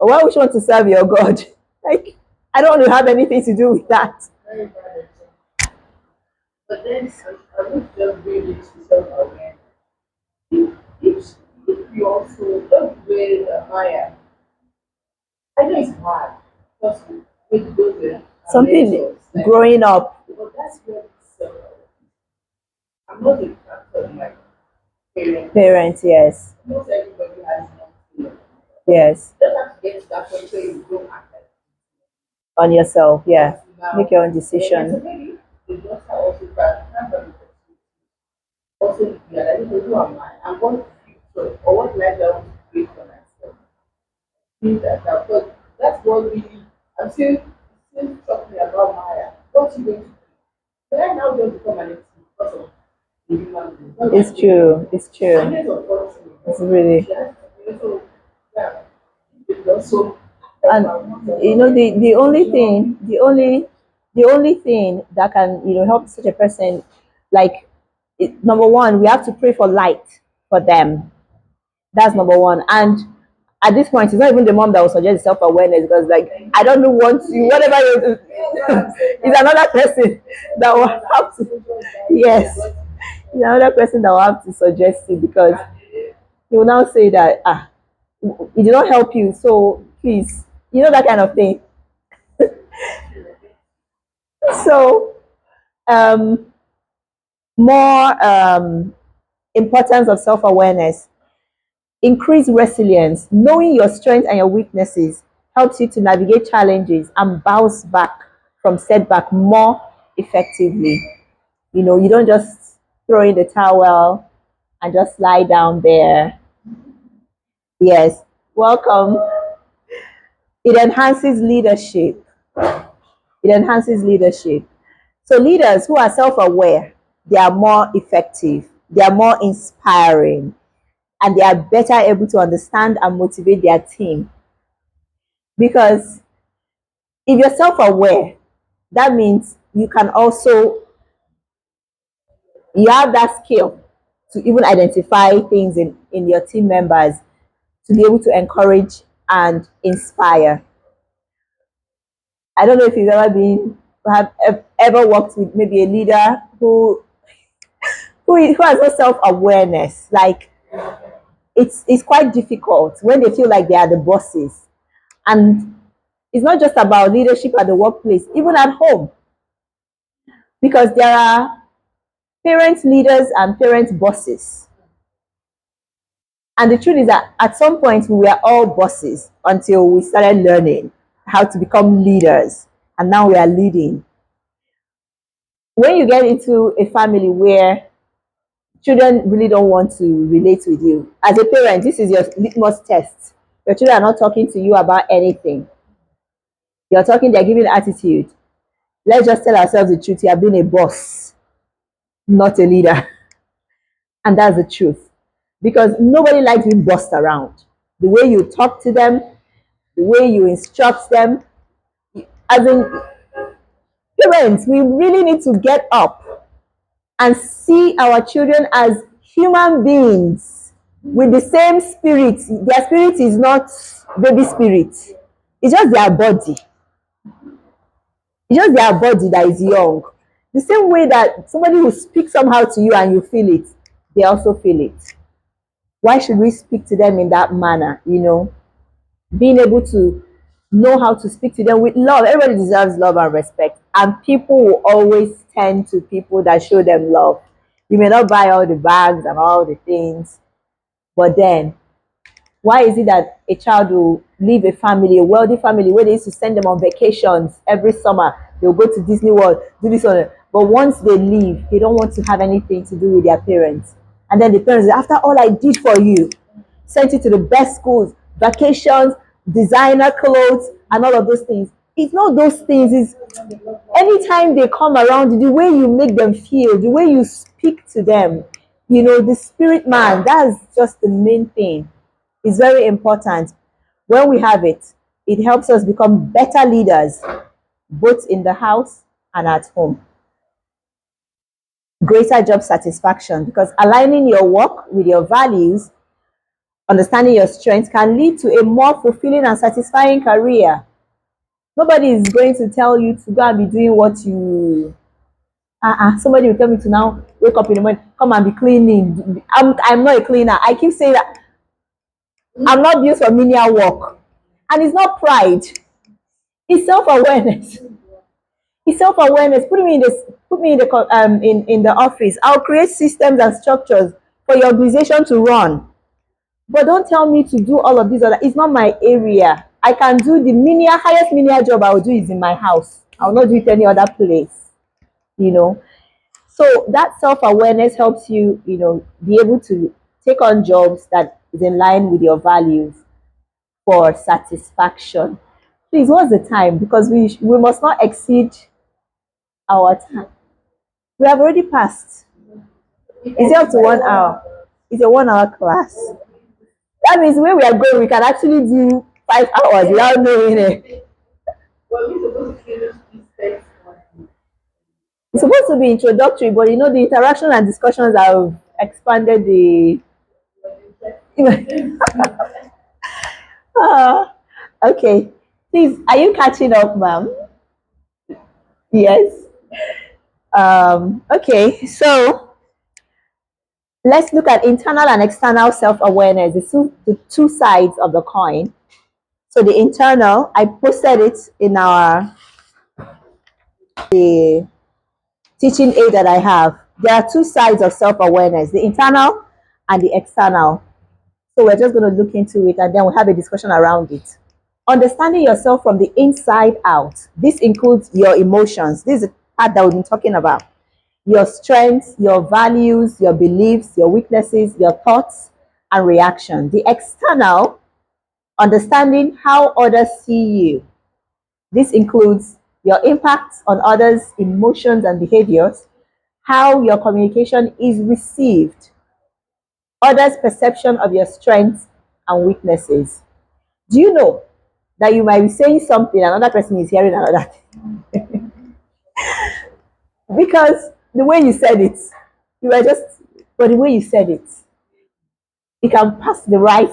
Or why would you want to serve your God? Like, I don't want to have anything to do with that. Very bad. But then I would just bring it to self-awareness. If, if you also don't wear the Maya, I know it's hard because with those Something mentors, like, growing up, but that's what self. I'm not a factor in my parents. parents, yes, Not everybody has enough. yes, You don't have to get to that point where you don't act like on yourself, yeah, because now, make your own and so decision. maybe the daughter also can also realize, who am I? And what future or what life I want to create for myself. Things like that. But that's what really, I'm still talking about Maya. What you going to do? Can I now just become an entity because of the human being? Not It's like me. true, it's I true, guess unfortunately, it's really. she has to be so, yeah, it's also And the only thing that can help such a person, like, number one, we have to pray for light for them. That's number one. And at this point, it's not even the mom that will suggest self awareness because, like, I don't know what you, whatever you, it's another person that will have to, yes, it's another person that will have to suggest it because he will now say that, it did not help you, so please, that kind of thing. So, um, more importance of self awareness. Increase resilience. Knowing your strengths and your weaknesses helps you to navigate challenges and bounce back from setback more effectively. You don't just throw in the towel and just lie down there. Yes, welcome. It enhances leadership. It enhances leadership. So leaders who are self-aware, they are more effective, they are more inspiring, and they are better able to understand and motivate their team. Because if you're self-aware, that means you have that skill to even identify things in your team members to be able to encourage and inspire. I don't know if you've ever been have ever worked with maybe a leader who has no self-awareness. Like, it's quite difficult when they feel like they are the bosses. And it's not just about leadership at the workplace, even at home, because there are parent leaders and parent bosses. And the truth is that at some point we were all bosses until we started learning how to become leaders. And now we are leading. When you get into a family where children really don't want to relate with you, as a parent, this is your litmus test. Your children are not talking to you about anything. You're talking, they're giving attitude. Let's just tell ourselves the truth. You have been a boss, not a leader. And that's the truth. Because nobody likes being bossed around. The way you talk to them, the way you instruct them. As in, parents, we really need to get up and see our children as human beings with the same spirit. Their spirit is not baby spirit. It's just their body. It's just their body that is young. The same way that somebody who speaks somehow to you and you feel it, they also feel it. Why should we speak to them in that manner? Being able to know how to speak to them with love. Everybody deserves love and respect. And people will always tend to people that show them love. You may not buy all the bags and all the things, but then why is it that a child will leave a family, a wealthy family, where they used to send them on vacations every summer? They'll go to Disney World, do this one. But once they leave, they don't want to have anything to do with their parents. And then the parents say, after all I did for you, sent you to the best schools, vacations, designer clothes, and all of those things. It's not those things. It's anytime they come around, the way you make them feel, the way you speak to them, the spirit man, that's just the main thing. It's very important. When we have it, it helps us become better leaders, both in the house and at home. Greater job satisfaction, because aligning your work with your values, understanding your strengths, can lead to a more fulfilling and satisfying career. Nobody is going to tell you to go and be doing what you somebody will tell me to now wake up in the morning, come and be cleaning. I'm not a cleaner. I keep saying that I'm not built for menial work. And it's not pride, it's self-awareness. It's self-awareness. Put me in the office. I'll create systems and structures for your organization to run. But don't tell me to do all of these other. It's not my area. I can do the highest menial job I will do is in my house. I will not do it any other place. You know. So that self-awareness helps you, be able to take on jobs that is in line with your values for satisfaction. Please, what's the time? Because we must not exceed our time. We have already passed. It's up to 1 hour. It's a 1 hour class. That means where we are going, we can actually do 5 hours without knowing it. Well, we're supposed to finish this text one. It's supposed to be introductory, but the interaction and discussions have expanded the. Ah, okay. Please, are you catching up, ma'am? Yes. Okay, so let's look at internal and external self-awareness, the two sides of the coin. So the internal, I posted it in our the teaching aid that I have. There are two sides of self-awareness, the internal and the external. So we're just going to look into it and then we'll have a discussion around it. Understanding yourself from the inside out. This includes your emotions. This is the part that we've been talking about. Your strengths, your values, your beliefs, your weaknesses, your thoughts, and reaction. The external, understanding how others see you. This includes your impact on others' emotions and behaviors, how your communication is received, others' perception of your strengths and weaknesses. Do you know that you might be saying something, another person is hearing another thing? Because the way you said it, you were just, but the way you said it, you can pass the right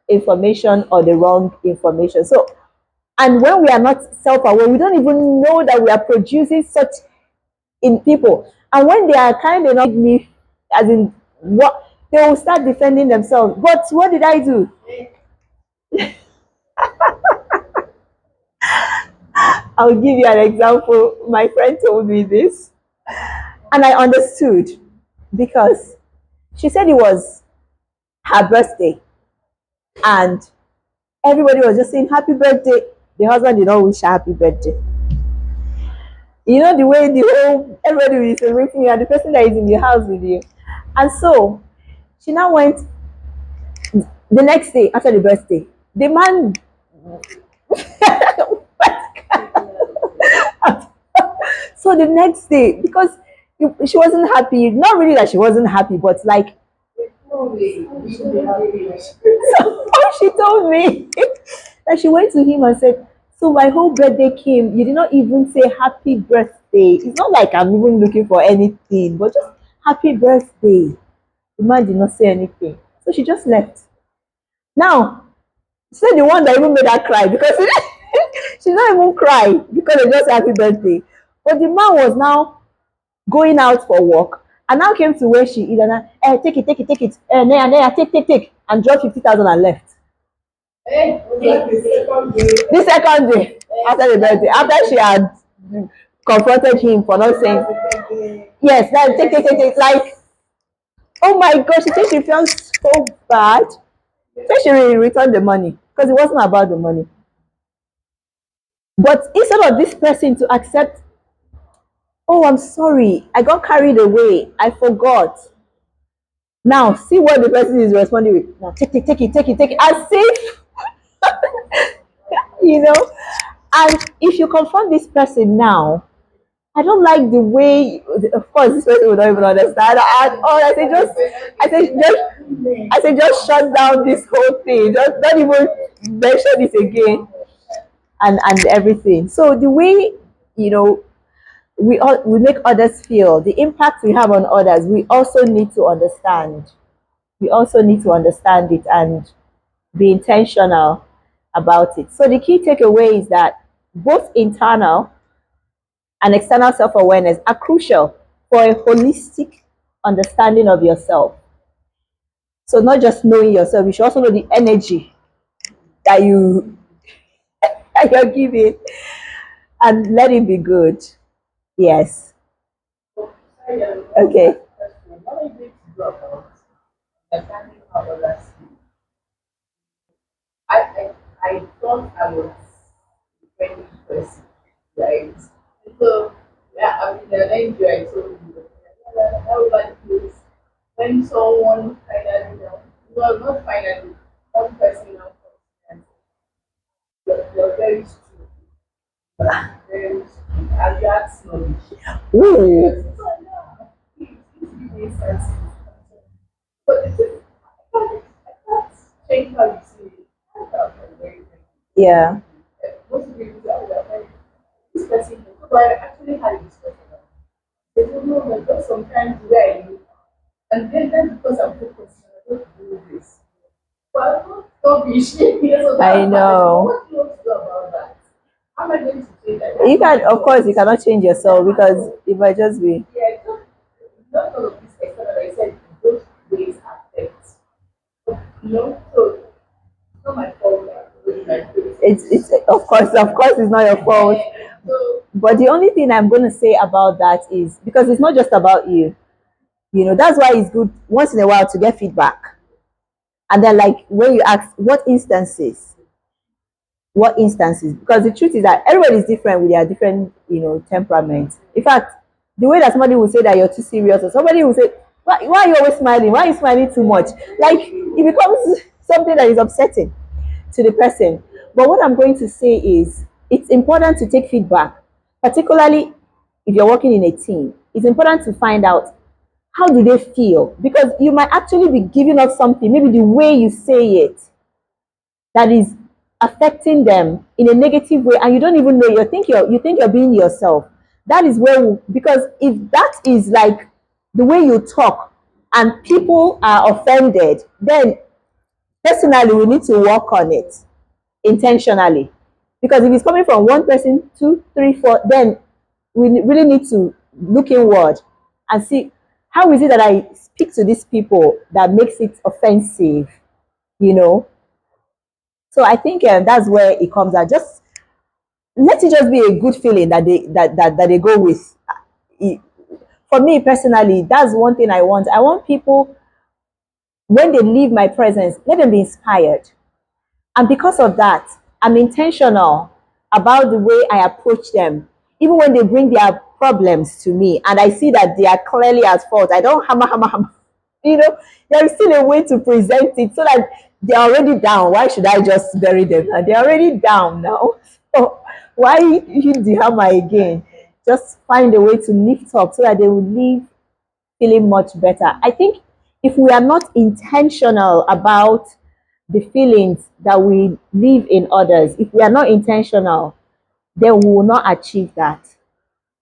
information or the wrong information. So, and when we are not self-aware, we don't even know that we are producing such in people. And when they are kind enough me, as in what, they will start defending themselves. But what did I do? I'll give you an example. My friend told me this, and I understood because she said it was her birthday, and everybody was just saying happy birthday. The husband did not wish her happy birthday. The way the whole everybody will be celebrating you and the person that is in the house with you. And so she now went the next day after the birthday. The man so the next day, because she wasn't happy, not really that she wasn't happy, but like No way. We should be happy. so she told me that she went to him and said, so my whole birthday came, you did not even say happy birthday. It's not like I'm even looking for anything, but just happy birthday. The man did not say anything. So she just left. Now, she said the one that even made her cry because she's not even cry because they just happy birthday. But the man was now going out for work and now came to where she is and take it, take it, take it. Naya, take, and dropped 50,000 and left. The second day after the birthday, after she had confronted him for not saying yes, that take, like oh my gosh, she said she felt so bad. So she returned the money because it wasn't about the money. But instead of this person to accept, oh, I'm sorry, I got carried away, I forgot. Now see what the person is responding with. Now take it, take it, take it, take it. As if you know. And if you confront this person now, I don't like the way. Of course, this person will not even understand. And all I say just shut down this whole thing. Just don't even mention it again, and everything. So the way you know we make others feel, the impact we have on others, we also need to understand. We also need to understand it and be intentional about it. So the key takeaway is that both internal and external self awareness are crucial for a holistic understanding of yourself. So, not just knowing yourself, you should also know the energy that that you're giving and let it be good. Yes. Okay. What I need to do about understanding how others feel. I thought I was a friendly person, right? So, yeah, I mean, the Nigeria, I told you, everybody feels when someone finally, well, not finally, one person now comes and you're very strict, very strict, and you ask knowledge. Ooh. Yes. So, yeah, it makes sense. But it is, I can't change how you see it. I felt very, Yeah. most of the people that were like, this person, so I actually had a discussion. They don't know that just sometimes where I look, and then because I'm focused, I don't do this. But don't be ashamed. So I that's bad. But know. what do you want to do about that? How am I going to change that? You That's not can, my of fault. course, you cannot change yourself because it might just be. Yeah, not all of this external, like I said, those ways affect. So it's not my fault that I'm doing like this. It's of course, it's not your fault. Yeah, so But the only thing I'm going to say about that is because it's not just about you. You know, that's why it's good once in a while to get feedback. And then, like, when you ask what instances, because the truth is that everybody is different with their different, temperaments. In fact, the way that somebody will say that you're too serious, or somebody will say, why are you always smiling? Why are you smiling too much? Like, it becomes something that is upsetting to the person. But what I'm going to say is it's important to take feedback, particularly if you're working in a team. It's important to find out how do they feel, because you might actually be giving up something, maybe the way you say it, that is affecting them in a negative way, and you don't even know. You think you're being yourself. That is where, because if that is like the way you talk and people are offended, then personally we need to work on it intentionally. Because if it's coming from one person, two, three, four, then we really need to look inward and see how is it that I speak to these people that makes it offensive, you know. So I think that's where it comes out. Just let it just be a good feeling that they go with. It- For me personally, that's one thing I want. I want people, when they leave my presence, let them be inspired. And because of that, I'm intentional about the way I approach them. Even when they bring their problems to me and I see that they are clearly at fault, I don't hammer, hammer, hammer. There is still a way to present it so that they're already down. Why should I just bury them? They're already down now. So why hit the hammer again? Just find a way to lift up so that they will leave feeling much better. I think if we are not intentional about the feelings that we leave in others, if we are not intentional, then we will not achieve that.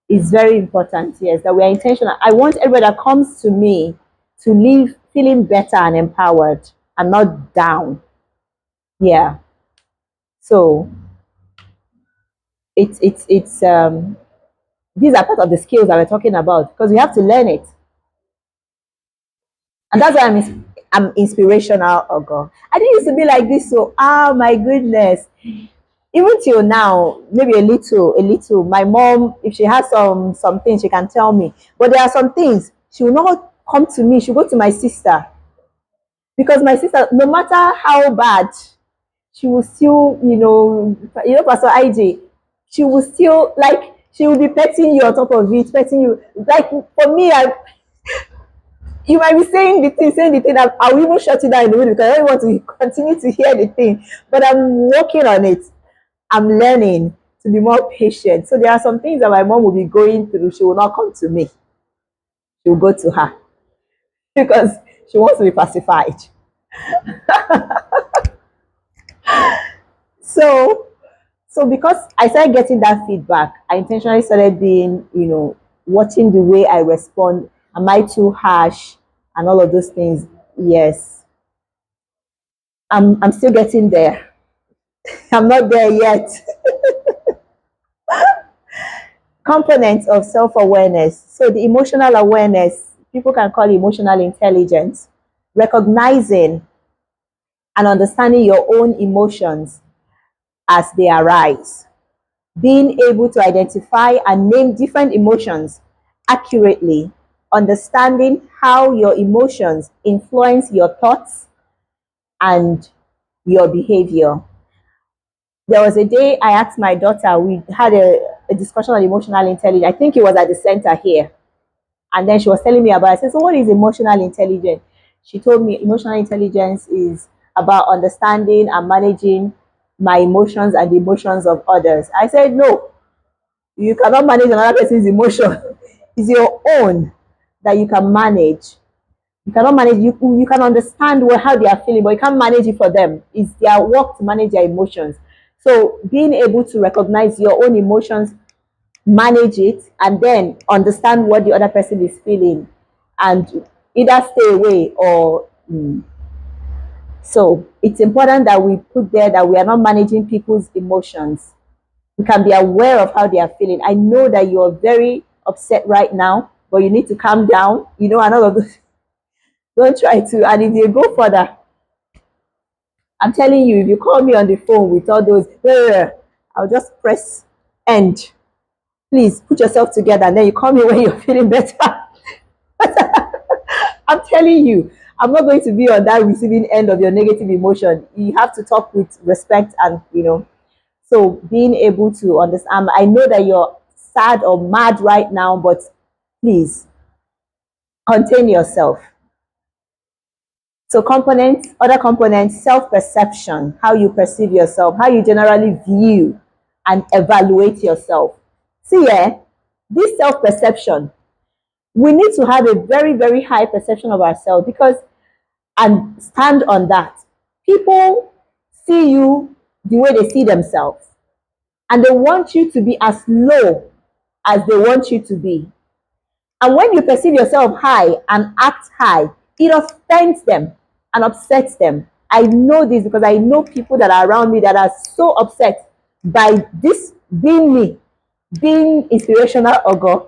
It's very important, yes, that we are intentional. I want everybody that comes to me to leave feeling better and empowered and not down. Yeah. So it's these are part of the skills that we're talking about because we have to learn it. And that's why I'm inspirational. Oh God, I didn't used to be like this. So my goodness, even till now, maybe a little. My mom, if she has some things, she can tell me. But there are some things she will not come to me. She'll go to my sister, because my sister, no matter how bad, she will still, Pastor IJ, she will still like she will be petting you on top of it, petting you. Like for me, You might be saying the thing. I'll even shut it down in the middle because I don't want to continue to hear the thing. But I'm working on it. I'm learning to be more patient. So there are some things that my mom will be going through. She will not come to me. She will go to her because she wants to be pacified. So so because I started getting that feedback, I intentionally started being, watching the way I respond. Am I too harsh? And all of those things. Yes. I'm still getting there. I'm not there yet. Components of self-awareness. So the emotional awareness, people can call it emotional intelligence, recognizing and understanding your own emotions as they arise, being able to identify and name different emotions accurately, understanding how your emotions influence your thoughts and your behavior. There was a day I asked my daughter, we had a discussion on emotional intelligence. I think it was at the center here. And then she was telling me about it. I said, so what is emotional intelligence? She told me emotional intelligence is about understanding and managing my emotions and the emotions of others. I said, no, you cannot manage another person's emotion. It's your own that you can manage. You cannot manage, you can understand how they are feeling, but you can't manage it for them. It's their work to manage their emotions. So being able to recognize your own emotions, manage it, and then understand what the other person is feeling, and either stay away or so it's important that we put there that we are not managing people's emotions. We can be aware of how they are feeling. I know that you are very upset right now, but you need to calm down, and all of those. Don't try to. And if you go further, I'm telling you, if you call me on the phone with all those, I'll just press end. Please put yourself together, and then you call me when you're feeling better. I'm telling you, I'm not going to be on that receiving end of your negative emotion. You have to talk with respect and, so being able to understand. I know that you're sad or mad right now, but please contain yourself. So other components, self-perception, how you perceive yourself, how you generally view and evaluate yourself. See, this self-perception, we need to have a very, very high perception of ourselves because and stand on that. People see you the way they see themselves, and they want you to be as low as they want you to be. And when you perceive yourself high and act high, it offends them and upsets them. I know this because I know people that are around me that are so upset by this being me, being inspirational or God.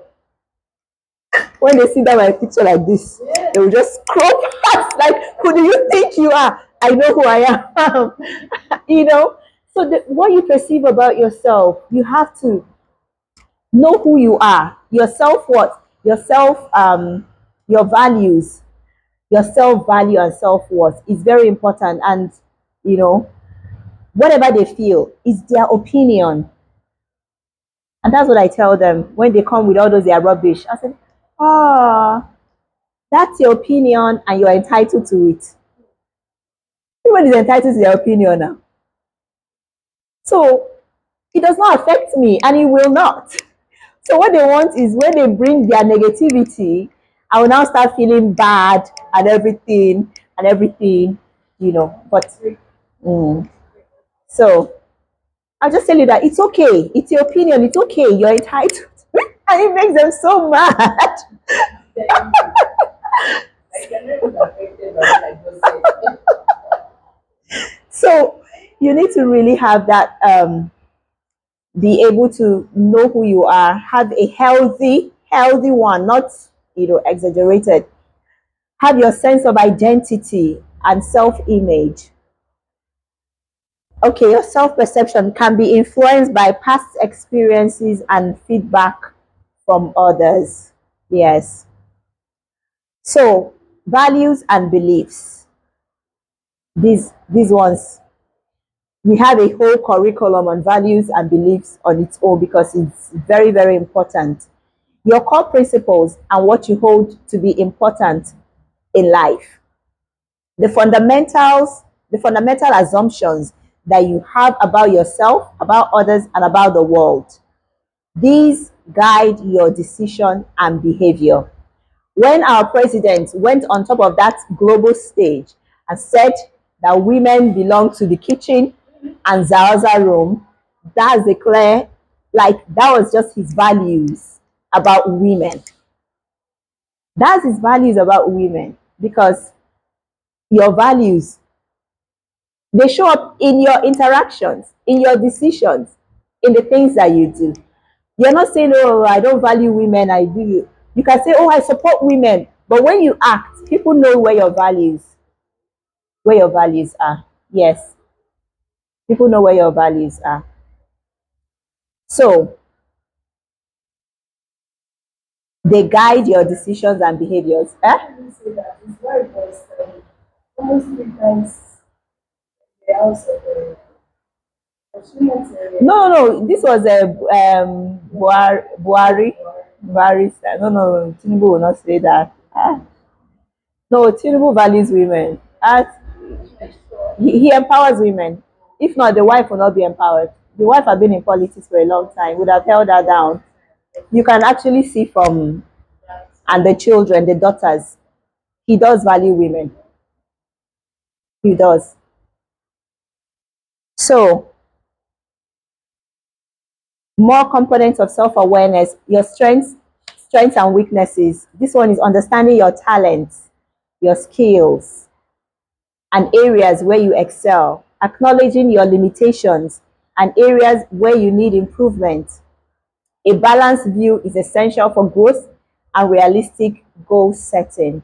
When they see that my picture like this, they will just crop fast. Like, who do you think you are? I know who I am. you know. So what you perceive about yourself, you have to know who you are, your self worth, your values, your self value and self worth is very important. And you know, whatever they feel is their opinion, and that's what I tell them when they come with all those their rubbish. I said, ah, that's your opinion, and you're entitled to it. Everyone is entitled to their opinion now. So it does not affect me, and it will not. So what they want is when they bring their negativity, I will now start feeling bad and everything, But so I'll just tell you that it's okay. It's your opinion. It's okay. You're entitled. And it makes them so mad. So you need to really have that, be able to know who you are, have a healthy one, not, exaggerated. Have your sense of identity and self image. Okay, your self perception can be influenced by past experiences and feedback from others. Yes. So, values and beliefs. These ones, we have a whole curriculum on values and beliefs on its own because it's very, very important. Your core principles and what you hold to be important in life. The fundamental assumptions that you have about yourself, about others, and about the world. These guide your decision and behavior. When our president went on top of that global stage and said that women belong to the kitchen and Zaza room, that's a clear, like that was just his values about women. That's his values about women because your values, they show up in your interactions, in your decisions, in the things that you do. You're not saying, oh, I don't value women, I do. You can say, oh, I support women. But when you act, people know where your values are. Yes, people know where your values are. So they guide your decisions and behaviors. Eh? I didn't say that. It's very because almost 3 times the house of she met No, no, no. This was a Buhari. Buhari. No, no, Tinubu will not say that. Ah, no, Tinubu values women. He empowers women. If not, the wife will not be empowered. The wife had been in politics for a long time, would have held her down. You can actually see from, and the children, the daughters, he does value women. He does. So, more components of self-awareness, your strengths and weaknesses. This one is understanding your talents, your skills, and areas where you excel, acknowledging your limitations and areas where you need improvement. A balanced view is essential for growth and realistic goal setting.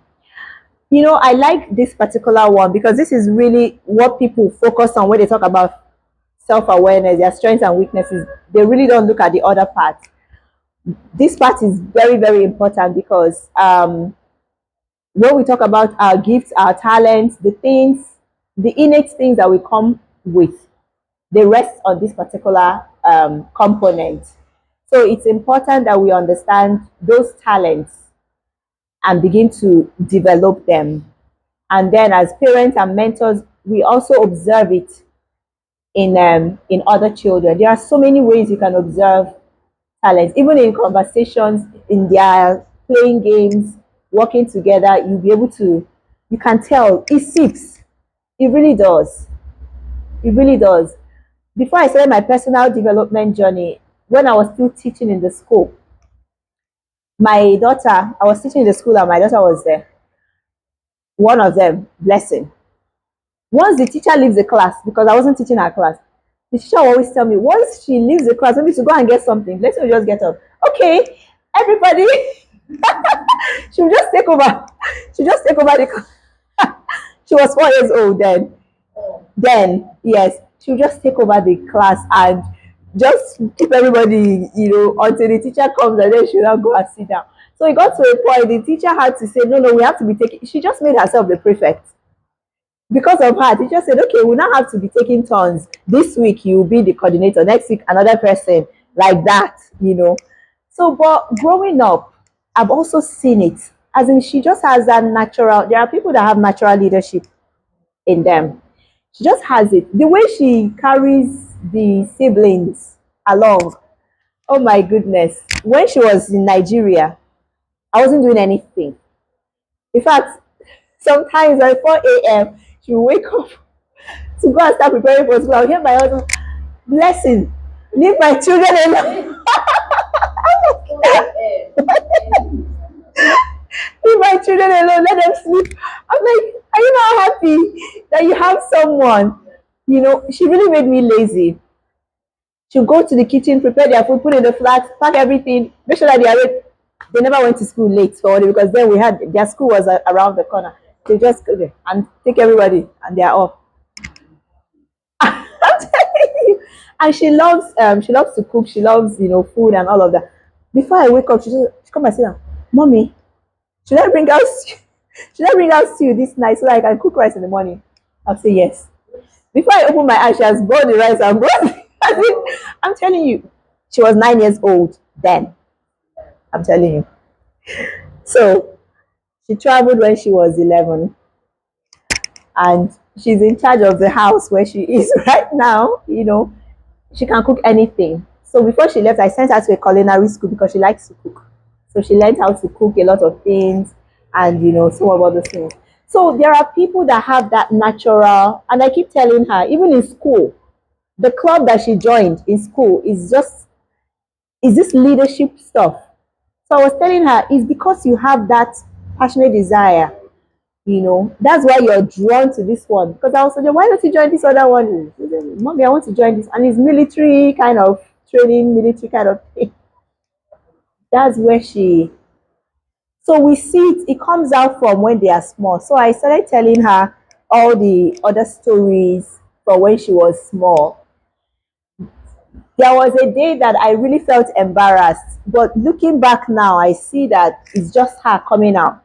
You know, I like this particular one because this is really what people focus on when they talk about self awareness, their strengths and weaknesses. They really don't look at the other part. This part is very, very important because when we talk about our gifts, our talents, the things, the innate things that we come with, they rest on this particular component. So it's important that we understand those talents and begin to develop them. And then, as parents and mentors, we also observe it in other children. There are so many ways you can observe talents, even in conversations, in their playing games, working together. You'll be able to, you can tell it seeps. It really does. It really does. Before I started my personal development journey, when I was still teaching in the school, my daughter, I was teaching in the school and my daughter was there. One of them, blessing. Once the teacher leaves the class, because I wasn't teaching her class, the teacher will always tell me, once she leaves the class, maybe to go and get something, blessing will just get up. Okay, everybody, she'll just take over. She'll just take over the class. She was 4 years old then. Then, yes, she'll just take over the class and just keep everybody, until the teacher comes and then she'll now go and sit down. So it got to a point, the teacher had to say, no, no, we have to be taking, she just made herself the prefect. Because of her, teacher said, okay, we now have to be taking turns. This week you will be the coordinator, next week another person, like that. So, but growing up, I've also seen it. As in, she just has that natural, there are people that have natural leadership in them. She just has it. The way she carries the siblings along. Oh my goodness. When she was in Nigeria, I wasn't doing anything. In fact, sometimes at 4 a.m., she will wake up to go and start preparing for school. I'll hear my husband, blessing, leave my children alone. Leave my children alone, let them sleep. I'm like, are you not happy that you have someone? She really made me lazy. She'll go to the kitchen, prepare their food, put it in the flat, pack everything, make sure that they are ready. They never went to school late for because then we had their school was around the corner. They just go there and take everybody and they are off. I'm telling you. And she loves to cook, she loves, food and all of that. Before I wake up, she come and say, Mommy, should I bring out should I bring out stew this night so that I can cook rice in the morning? I'll say yes. Before I open my eyes, she has boiled the rice and boiled I'm telling you, she was 9 years old then. I'm telling you. So She traveled when she was 11, and she's in charge of the house where she is right now. She can cook anything. So before she left, I sent her to a culinary school because she likes to cook. So she learned how to cook a lot of things, and some of other things. So there are people that have that natural, and I keep telling her, even in school, the club that she joined in school is this leadership stuff. So I was telling her, it's because you have that passionate desire. That's why you're drawn to this one. Because I was saying, why don't you join this other one? She said, Mommy, I want to join this. And it's military kind of training, military kind of thing. That's where she. So we see it comes out from when they are small. So I started telling her all the other stories from when she was small. There was a day that I really felt embarrassed. But looking back now, I see that it's just her coming out.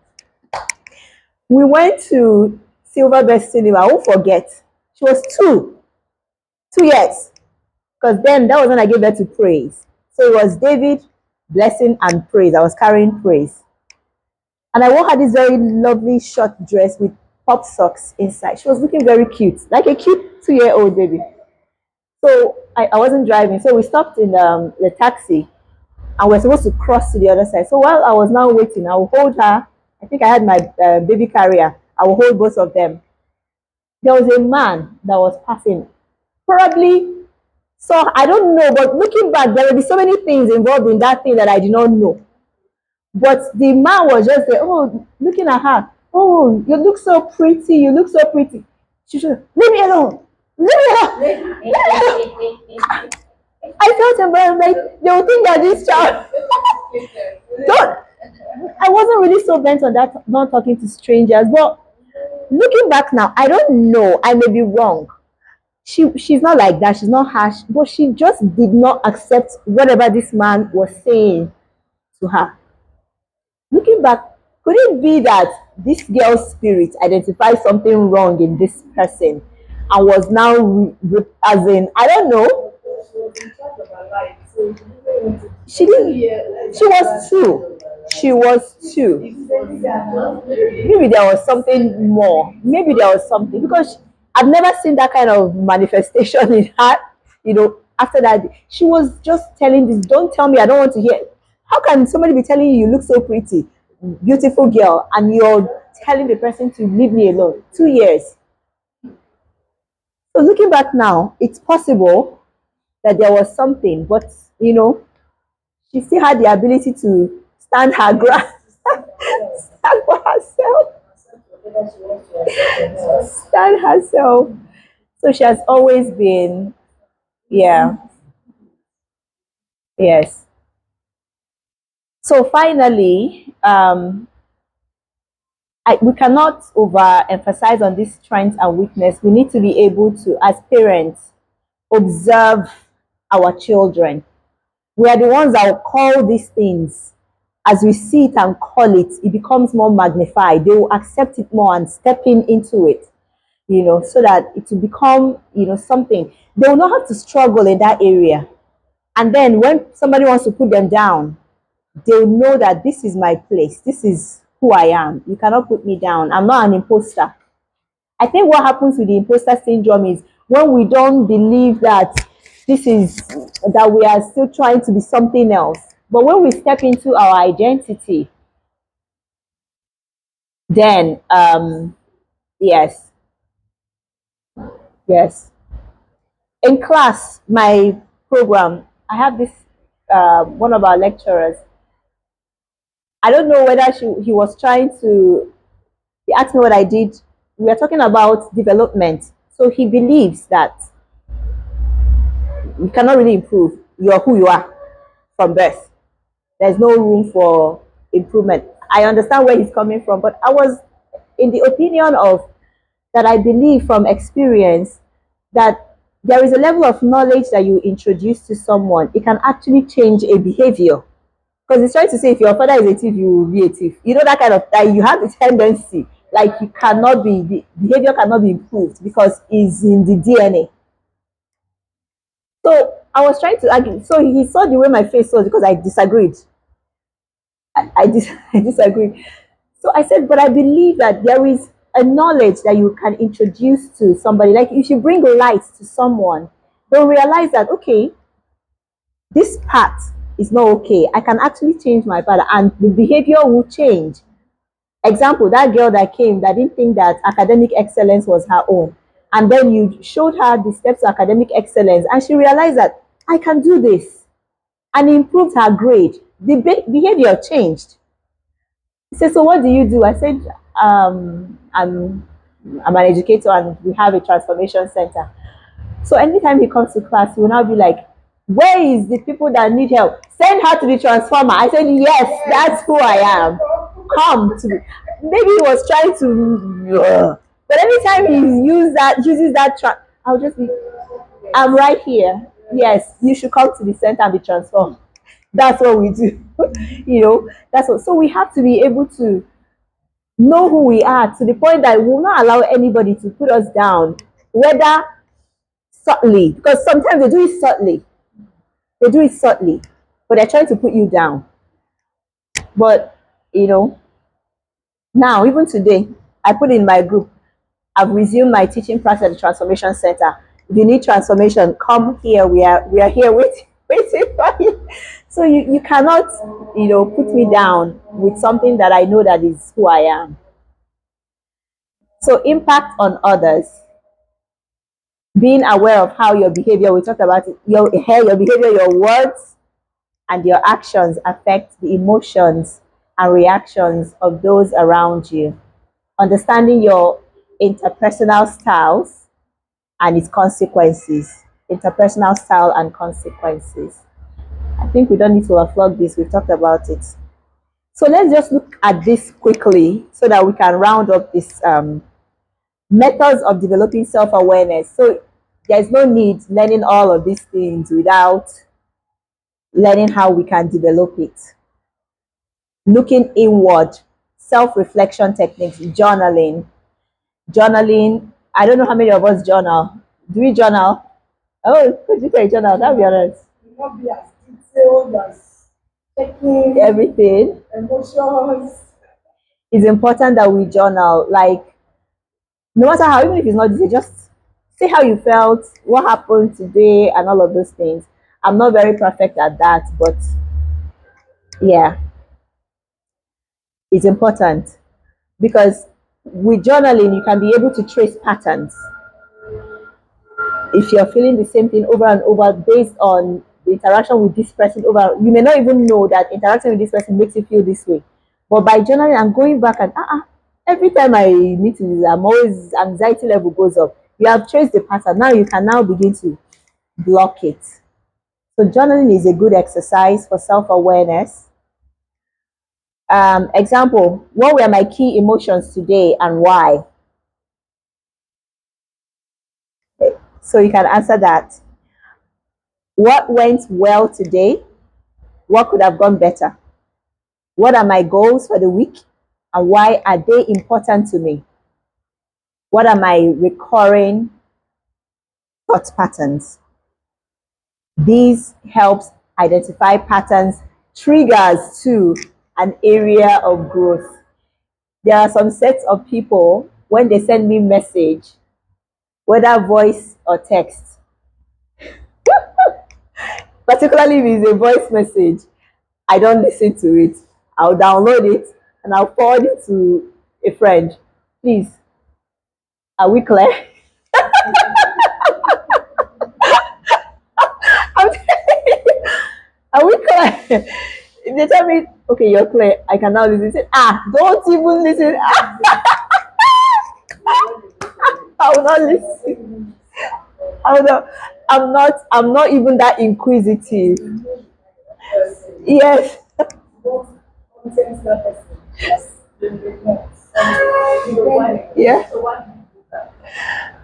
We went to Silver Best Cinema. I won't forget. She was 2 years. Because then that was when I gave birth to Praise. So it was David, Blessing, and Praise. I was carrying Praise. And I wore her this very lovely short dress with pop socks inside. She was looking very cute, like a cute 2-year-old baby. So I wasn't driving. So we stopped in the taxi, and we're supposed to cross to the other side. So while I was now waiting, I will hold her. I think I had my baby carrier. I will hold both of them. There was a man that was passing. Probably, so I don't know, but looking back, there will be so many things involved in that thing that I did not know. But the man was just there, oh, looking at her. Oh, you look so pretty. You look so pretty. She should leave me alone. Leave me alone. I felt embarrassed. Like they would think that this child. Don't. I wasn't really so bent on that, not talking to strangers. But looking back now, I don't know. I may be wrong. She's not like that. She's not harsh, but she just did not accept whatever this man was saying to her. Looking back, could it be that this girl's spirit identified something wrong in this person and was now as in, I don't know. She didn't. She was 2. She was 2. Maybe there was something more. Maybe there was something because I've never seen that kind of manifestation in her. After that, she was just telling this. Don't tell me. I don't want to hear. How can somebody be telling you you look so pretty, beautiful girl, and you're telling the person to leave me alone? 2 years. So looking back now, it's possible that there was something, but she still had the ability to stand her ground, stand for herself, stand herself. So she has always been, yeah, yes. So finally, we cannot overemphasize on this strength and weakness. We need to be able to, as parents, observe our children. We are the ones that will call these things. As we see it and call it, it becomes more magnified. They will accept it more and step into it, so that it will become, something. They will not have to struggle in that area. And then when somebody wants to put them down, they'll know that this is my place. This is who I am. You cannot put me down. I'm not an imposter. I think what happens with the imposter syndrome is when we don't believe that we are still trying to be something else. But when we step into our identity, then yes, yes. In class, my program, I have this one of our lecturers. I don't know whether he was trying to. He asked me what I did. We are talking about development. So he believes that you cannot really improve. You're who you are from birth. There's no room for improvement. I understand where he's coming from, but I was in the opinion of that I believe from experience that there is a level of knowledge that you introduce to someone. It can actually change a behavior. Because it's trying to say if your father is a thief, you will be a thief. You know that kind of that you have the tendency, like you cannot be the behavior cannot be improved because it's in the DNA. So I was trying to argue. So he saw the way my face was because I disagreed. I disagree. So I said, but I believe that there is a knowledge that you can introduce to somebody. Like if you bring light to someone, they'll realize that, okay, this path is not okay. I can actually change my path and the behavior will change. Example, that girl that came that didn't think that academic excellence was her own. And then you showed her the steps to academic excellence and she realized that I can do this and improved her grade. The behavior changed. He said, so what do you do? I said, I'm an educator and we have a transformation center. So anytime he comes to class, he will now be like, where is the people that need help? Send her to the transformer. I said, yes, that's who I am. Come to me. Maybe he was trying to, but anytime he uses that, I'll just be, I'm right here. Yes, you should come to the center and be transformed. That's what we do. That's what. So we have to be able to know who we are to the point that we will not allow anybody to put us down, whether subtly, because sometimes they do it subtly. They do it subtly, but they're trying to put you down. But you know, now even today, I put in my group, I've resumed my teaching practice at the Transformation Center. If you need transformation, come here. We are here waiting for you. So you cannot, put me down with something that I know that is who I am. So impact on others, being aware of how your behavior, we talked about it, your behavior, your words, and your actions affect the emotions and reactions of those around you. Understanding your interpersonal styles and its consequences. Interpersonal style and consequences. I think we don't need to overflog this. We've talked about it. So let's just look at this quickly so that we can round up this methods of developing self-awareness. So there's no need learning all of these things without learning how we can develop it. Looking inward, self-reflection techniques, journaling. I don't know how many of us journal. Do we journal? Oh, could you say journal? That'd be honest. Will not be as detailed as checking Everything. emotions. It's important that we journal. Like, no matter how, even if it's not easy, just say how you felt, what happened today, and all of those things. I'm not very perfect at that, but yeah, it's important because with journaling, you can be able to trace patterns. If you're feeling the same thing over and over based on the interaction with this person over, you may not even know that interacting with this person makes you feel this way. But by journaling and going back and every time I meet with this, I'm always anxiety level goes up. You have traced the pattern. Now you can now begin to block it. So journaling is a good exercise for self-awareness. Example, what were my key emotions today and why? So you can answer that. What went well today? What could have gone better? What are my goals for the week? And why are they important to me? What are my recurring thought patterns? These helps identify patterns, triggers to an area of growth. There are some sets of people, when they send me message, whether voice or text, particularly if it's a voice message, I don't listen to it. I'll download it and I'll forward it to a friend. Please, are we clear? I'm Are we clear? If they tell me, okay, you're clear, I can now listen. Say, don't even listen. I will not listen. I will not, I'm not even that inquisitive. Yes. Yeah.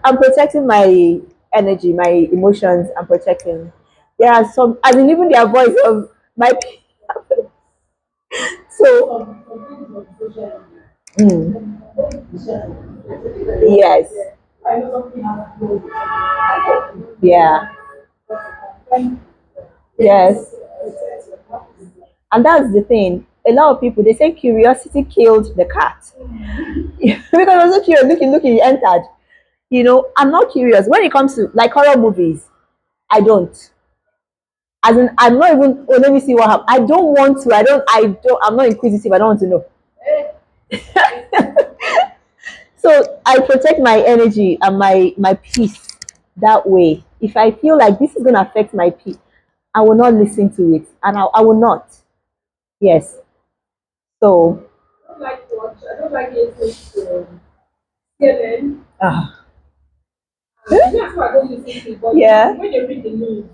I'm protecting my energy, my emotions. I'm protecting. There are some, I mean, even their voice of my. So, mm, yes, yeah, yes, and that's the thing. a lot of people, they say curiosity killed the cat. Because I was so curious, looking, he entered. I'm not curious when it comes to like horror movies. I don't. As in, I'm not even. Oh, let me see what happened. I don't want to. I don't. I don't. I'm not inquisitive. I don't want to know. So I protect my energy and my peace that way. If I feel like this is gonna affect my peace, I will not listen to it, and I will not. Yes. So. I don't like watch. I don't like listening to CNN. Ah. That's why I don't listen to it. But Yeah. when they read the news,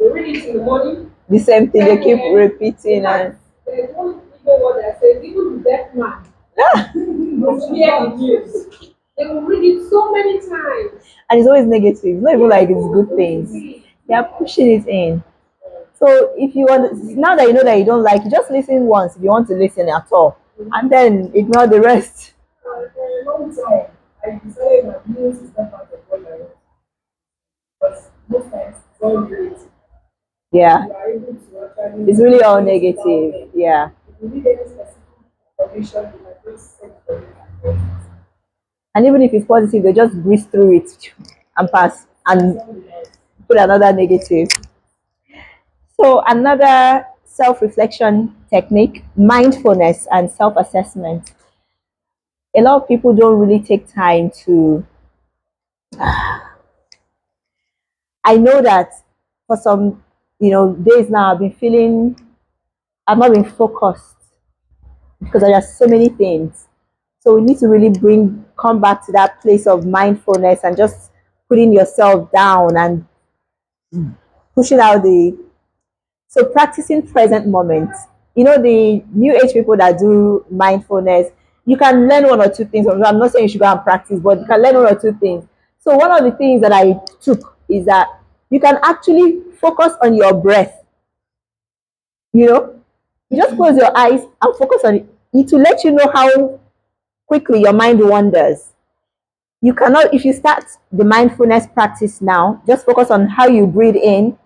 they read it in the morning, The same thing they keep 10 a.m. In repeating and. fact, there's one people what that says, even the deaf man Ah, must hear the news. They will read it so many times. and it's always negative. It's not even like it's good things. They are pushing it in. So if you want, now that you know that you don't like it, just listen once if you want to listen at all, and then ignore the rest. For a long time, I decided that news is not part of what I want. But most times, it's all negative. Yeah, You are able to actually it's really all read it down negative. there. Yeah, If you need any specific information, you can just search for it and get it. and even if it's positive, they just breeze through it and pass and Something else. put another negative. So another self-reflection technique, mindfulness and self-assessment. A lot of people don't really take time to. I know that for some, days now I've been feeling I've not been focused because there are so many things. So we need to really come back to that place of mindfulness and just putting yourself down and pushing out the. So practicing present moments. The new age people that do mindfulness, you can learn one or two things. I'm not saying you should go and practice, but you can learn one or two things. So one of the things that I took is that you can actually focus on your breath. You know, you just close your eyes and focus on it. It will let you know how quickly your mind wanders. You cannot, if you start the mindfulness practice now, just focus on how you breathe in,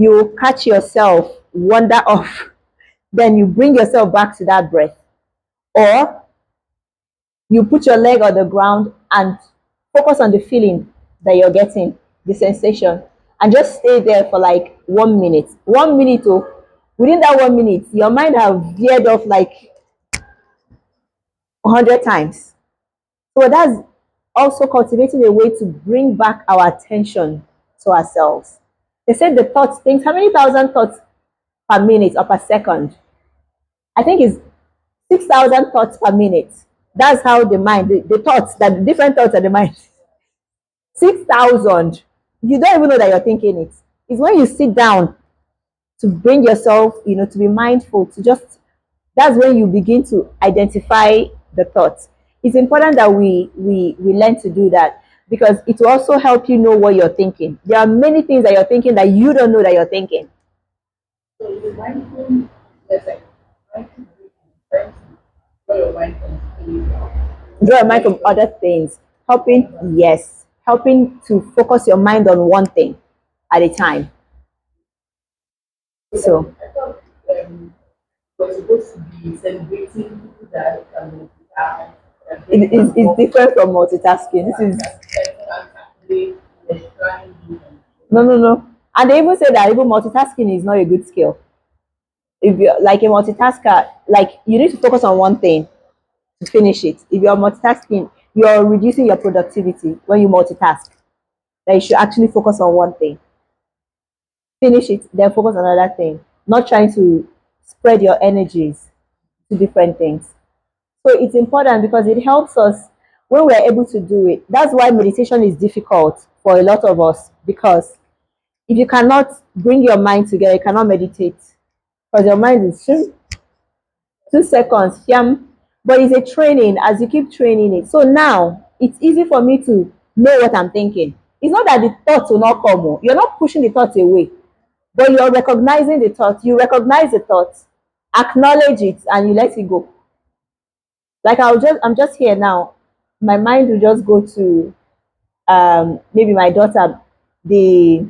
you catch yourself wander off, then you bring yourself back to that breath. Or you put your leg on the ground and focus on the feeling that you're getting, the sensation, and just stay there for like 1 minute. 1 minute, oh, within that 1 minute, your mind have veered off like 100 times. So that's also cultivating a way to bring back our attention to ourselves. They said the thoughts, things, how many thousand thoughts per minute or per second? I think it's 6,000 thoughts per minute. That's how the mind, the thoughts, that different thoughts of the mind. 6,000. You don't even know that you're thinking it. It's when you sit down to bring yourself, to be mindful, to just, that's when you begin to identify the thoughts. It's important that we learn to do that because it will also help you know what you're thinking. There are many things that you're thinking that you don't know that you're thinking. So the mindful, yes, like mindful trying to draw your mind from behavior. Draw your mind from other things, helping, yes, helping to focus your mind on one thing at a time. So I thought we're supposed to be celebrating people that are it's different from multitasking. This is no, no, no. And they even say that even multitasking is not a good skill. If you're like a multitasker, like you need to focus on one thing to finish it. If you're multitasking, you're reducing your productivity when you multitask. That you should actually focus on one thing, finish it, then focus on another thing. Not trying to spread your energies to different things. So it's important because it helps us when we're able to do it. That's why meditation is difficult for a lot of us because if you cannot bring your mind together, you cannot meditate because your mind is 2 seconds, fiam. But it's a training as you keep training it. So now it's easy for me to know what I'm thinking. It's not that the thoughts will not come. Oh. You're not pushing the thoughts away, but you're recognizing the thoughts. You recognize the thoughts, acknowledge it, and you let it go. Like I'm just here now. My mind will just go to maybe my daughter, the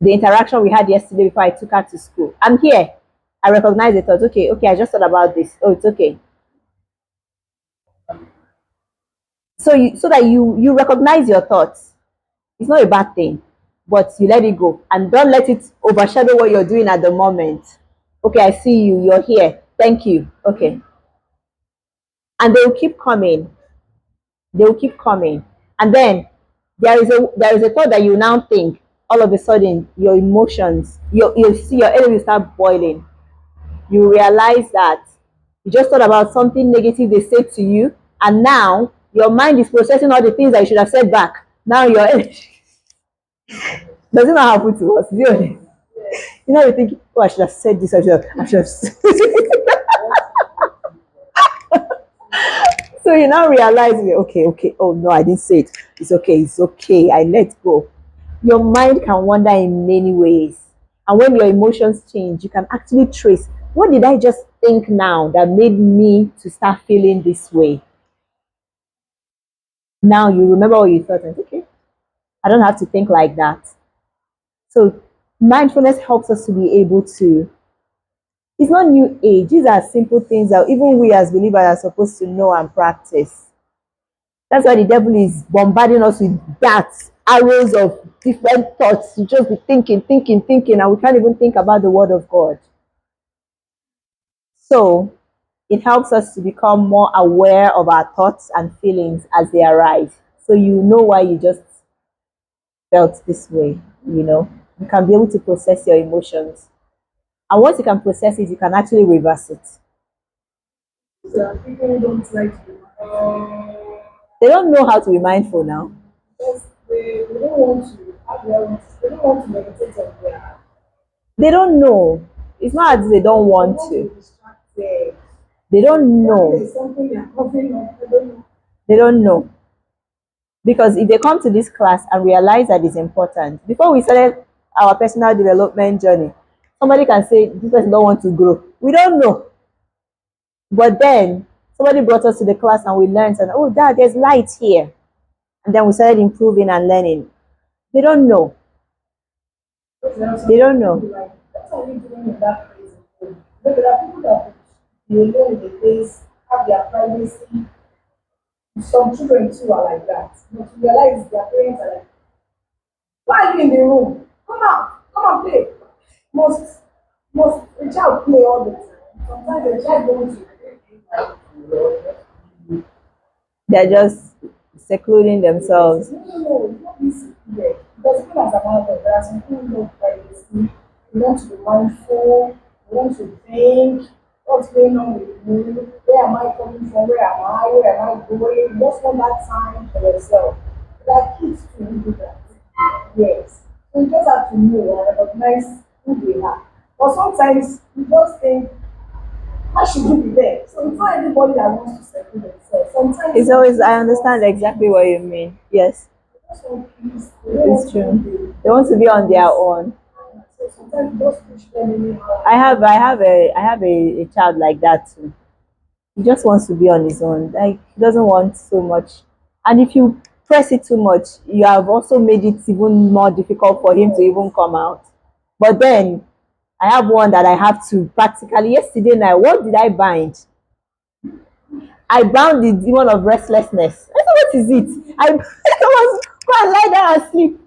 the interaction we had yesterday before I took her to school. I'm here. I recognize the thought. Okay, okay, I just thought about this. Oh, it's okay. So that you recognize your thoughts. It's not a bad thing, but you let it go and don't let it overshadow what you're doing at the moment. Okay, I see you. You're here. Thank you. Okay, and they will keep coming. They will keep coming, and then there is a thought that you now think. All of a sudden, your emotions, you see your enemy start boiling. You realize that you just thought about something negative they said to you, and now your mind is processing all the things that you should have said back. Now your does it not happen to us? You know, you think, oh, I should have said this. I should have. So you now realize, okay, okay. Oh no, I didn't say it. It's okay. It's okay. I let go. Your mind can wander in many ways, and when your emotions change, you can actually trace, what did I just think now that made me to start feeling this way? Now you remember what you thought, and okay, I don't have to think like that. So mindfulness helps us to be able to, it's not new age. These are simple things that even we as believers are supposed to know and practice. That's why the devil is bombarding us with darts, arrows of different thoughts. You just be thinking, thinking, thinking, and we can't even think about the word of God. So it helps us to become more aware of our thoughts and feelings as they arise. So you know why you just felt this way, you know. You can be able to process your emotions. And once you can process it, you can actually reverse it. So people don't like to They don't know how to be mindful now. because they don't want to have their they don't want to meditate on their They don't know. It's not as if they don't they want want to to. be distracted. They don't Probably know. there's something they're covering up. I don't know. They don't know. Because if they come to this class and realize that it's important, before we started our personal development journey, somebody can say, this person don't want to grow. We don't know. But then somebody brought us to the class and we learned, and oh, dad, there's light here. And then we started improving and learning. They don't know. Because there are They some don't people know. who like that's why we doing in that crazy thing. But there are people that be alone in the place, have their privacy. Some children too are like that. But you realize their parents are like, why are you in the room? Come out, come and play. Most most a child play all the time. Sometimes the child wants to They're just secluding themselves. no, no, no, it's not this secret. Because even as an adult, there are some people who love privacy. You want to be mindful, you want to think, what's going on with me, where am I coming from, where am I going? You just want that time for yourself. There are kids too who do that. Yes. So you just have to know and recognize who they are. But sometimes you just think, why should you be there? So it's not everybody that wants to settle themselves. Sometimes It's some always, I kids want understand exactly what you mean. Yes, just want peace. They don't it's want to true. do They want to be on their own. so sometimes you just push them anyhow. I have a child like that too. He just wants to be on his own. Like he doesn't want so much. And if you press it too much, you have also made it even more difficult for him to even come out. But then I have one that I have to practically, yesterday night, what did I bind? I bound the demon of restlessness. I said, what is it? I was go and lie down and sleep.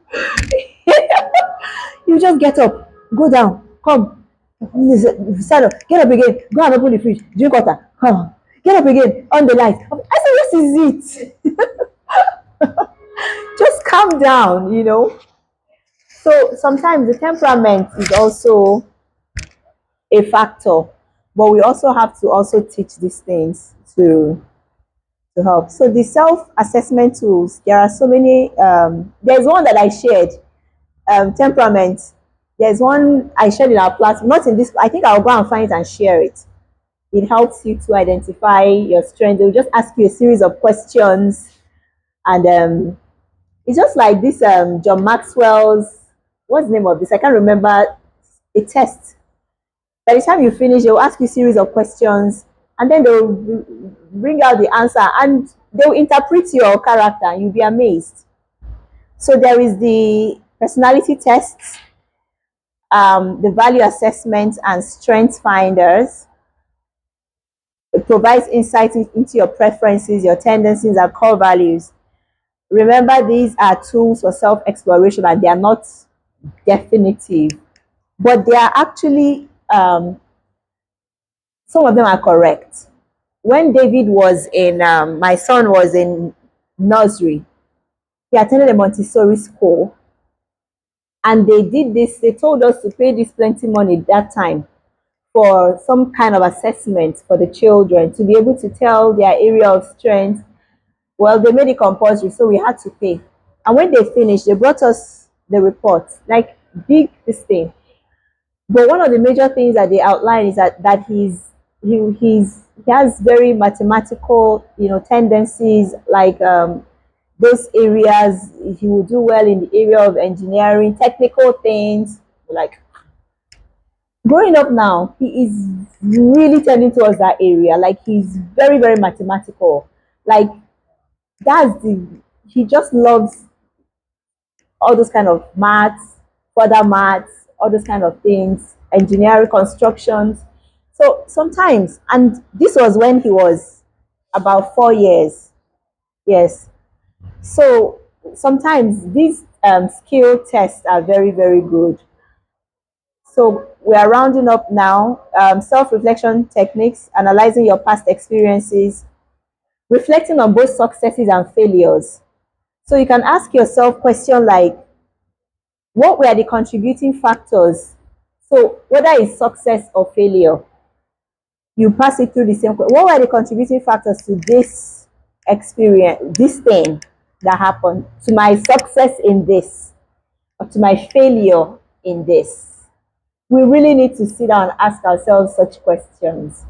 You just get up, go down, come, stand up, get up again, go and open the fridge, drink water, come, get up again, on the light. I said, what is it? Just calm down, you know. So sometimes the temperament is also a factor, but we also have to also teach these things to help. So the self-assessment tools, there are so many. There's one that I shared, temperament. There's one I shared in our platform, not in this. I think I'll go and find it and share it. It helps you to identify your strength. They'll just ask you a series of questions, and it's just like this. John Maxwell's, what's the name of this? I can't remember. A test. By the time you finish, they'll ask you a series of questions, and then they'll bring out the answer, and they'll interpret your character, and you'll be amazed. So there is the personality test, the value assessments and strength finders. It provides insight into your preferences, your tendencies, and core values. Remember, these are tools for self exploration and they are not definitive, but they are actually, some of them are correct. When David was in, my son was in nursery, he attended a Montessori school, and they did this, they told us to pay this plenty money that time for some kind of assessment for the children to be able to tell their area of strength. Well, they made it compulsory, so we had to pay. And when they finished, they brought us the report, like big this thing. But one of the major things that they outline is that he has very mathematical, tendencies, like those areas. He will do well in the area of engineering, technical things. Like growing up now, he is really turning towards that area. Like he's very, very mathematical. Like that's the he just loves all those kind of maths, further maths, all those kind of things, engineering, constructions. So sometimes, and this was when he was about 4 years. Yes. So sometimes these skill tests are very, very good. So we are rounding up now. Self-reflection techniques, analyzing your past experiences, reflecting on both successes and failures. So you can ask yourself questions like, what were the contributing factors? So whether it's success or failure, you pass it through the same. What were the contributing factors to this experience, this thing that happened, to my success in this, or to my failure in this? We really need to sit down and ask ourselves such questions.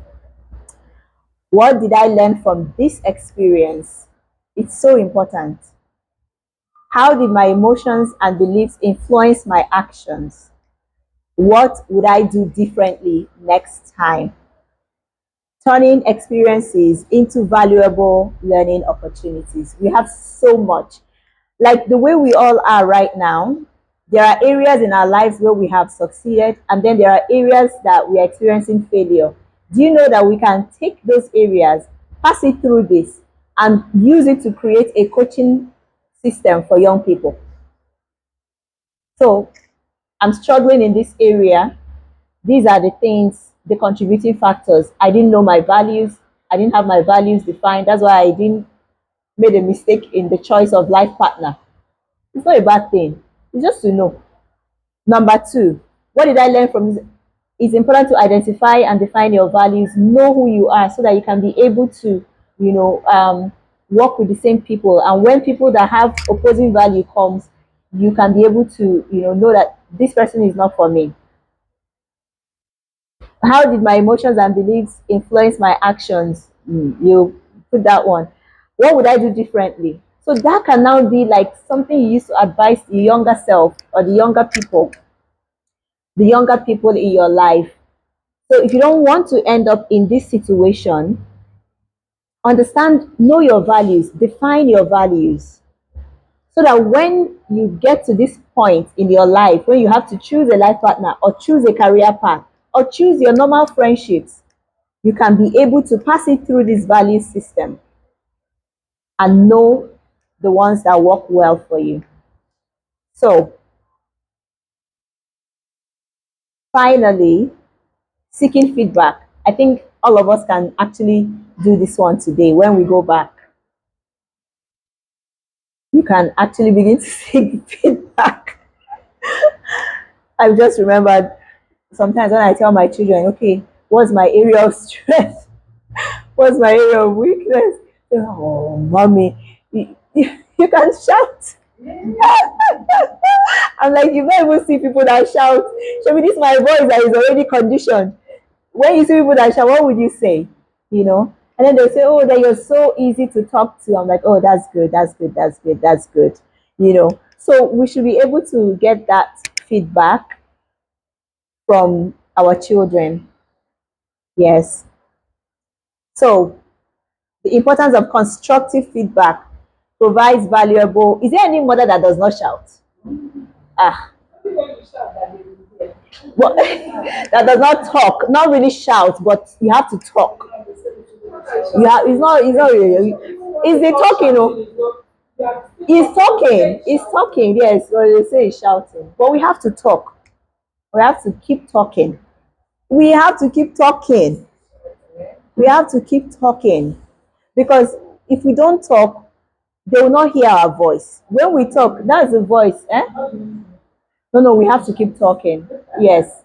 What did I learn from this experience? It's so important. How did my emotions and beliefs influence my actions? What would I do differently next time? Turning experiences into valuable learning opportunities. We have so much. Like the way we all are right now, there are areas in our lives where we have succeeded, and then there are areas that we are experiencing failure. Do you know that we can take those areas, pass it through this, and use it to create a coaching system for young people? So I'm struggling in this area. These are the things, the contributing factors. I didn't know my values. I didn't have my values defined. That's why I didn't made a mistake in the choice of life partner. It's not a bad thing. It's just to know. Number two, what did I learn from this? It's important to identify and define your values, know who you are so that you can be able to, you know, work with the same people. And when people that have opposing value comes, you can be able to, know that this person is not for me. How did my emotions and beliefs influence my actions? You put that one. What would I do differently? So that can now be like something you used to advise the younger self or the younger people in your life. So if you don't want to end up in this situation, understand, know your values, define your values. So that when you get to this point in your life, when you have to choose a life partner or choose a career path or choose your normal friendships, you can be able to pass it through this value system and know the ones that work well for you. So, finally, seeking feedback. I think all of us can actually do this one today. When we go back, you can actually begin to seek feedback. I've just remembered sometimes when I tell my children, okay, what's my area of strength? What's my area of weakness? Oh, mommy, you can shout. I'm like, you don't even see people that shout. Show me this my voice that is already conditioned. When you see people that shout, what would you say? And then they'll say, oh, that you're so easy to talk to. I'm like, oh, that's good, that's good, that's good, that's good. So we should be able to get that feedback from our children. Yes. So the importance of constructive feedback provides valuable. Is there any mother that does not shout? Ah, But that does not talk, not really shout, but you have to talk. You have, it's not really, is the talking, oh, he's talking, he's talking, yes, or they say he's shouting. But we have to talk. We have to keep talking. We have to keep talking. We have to keep talking. Because if we don't talk, they will not hear our voice. When we talk, that's the voice. Eh? No, no, we have to keep talking. Yes.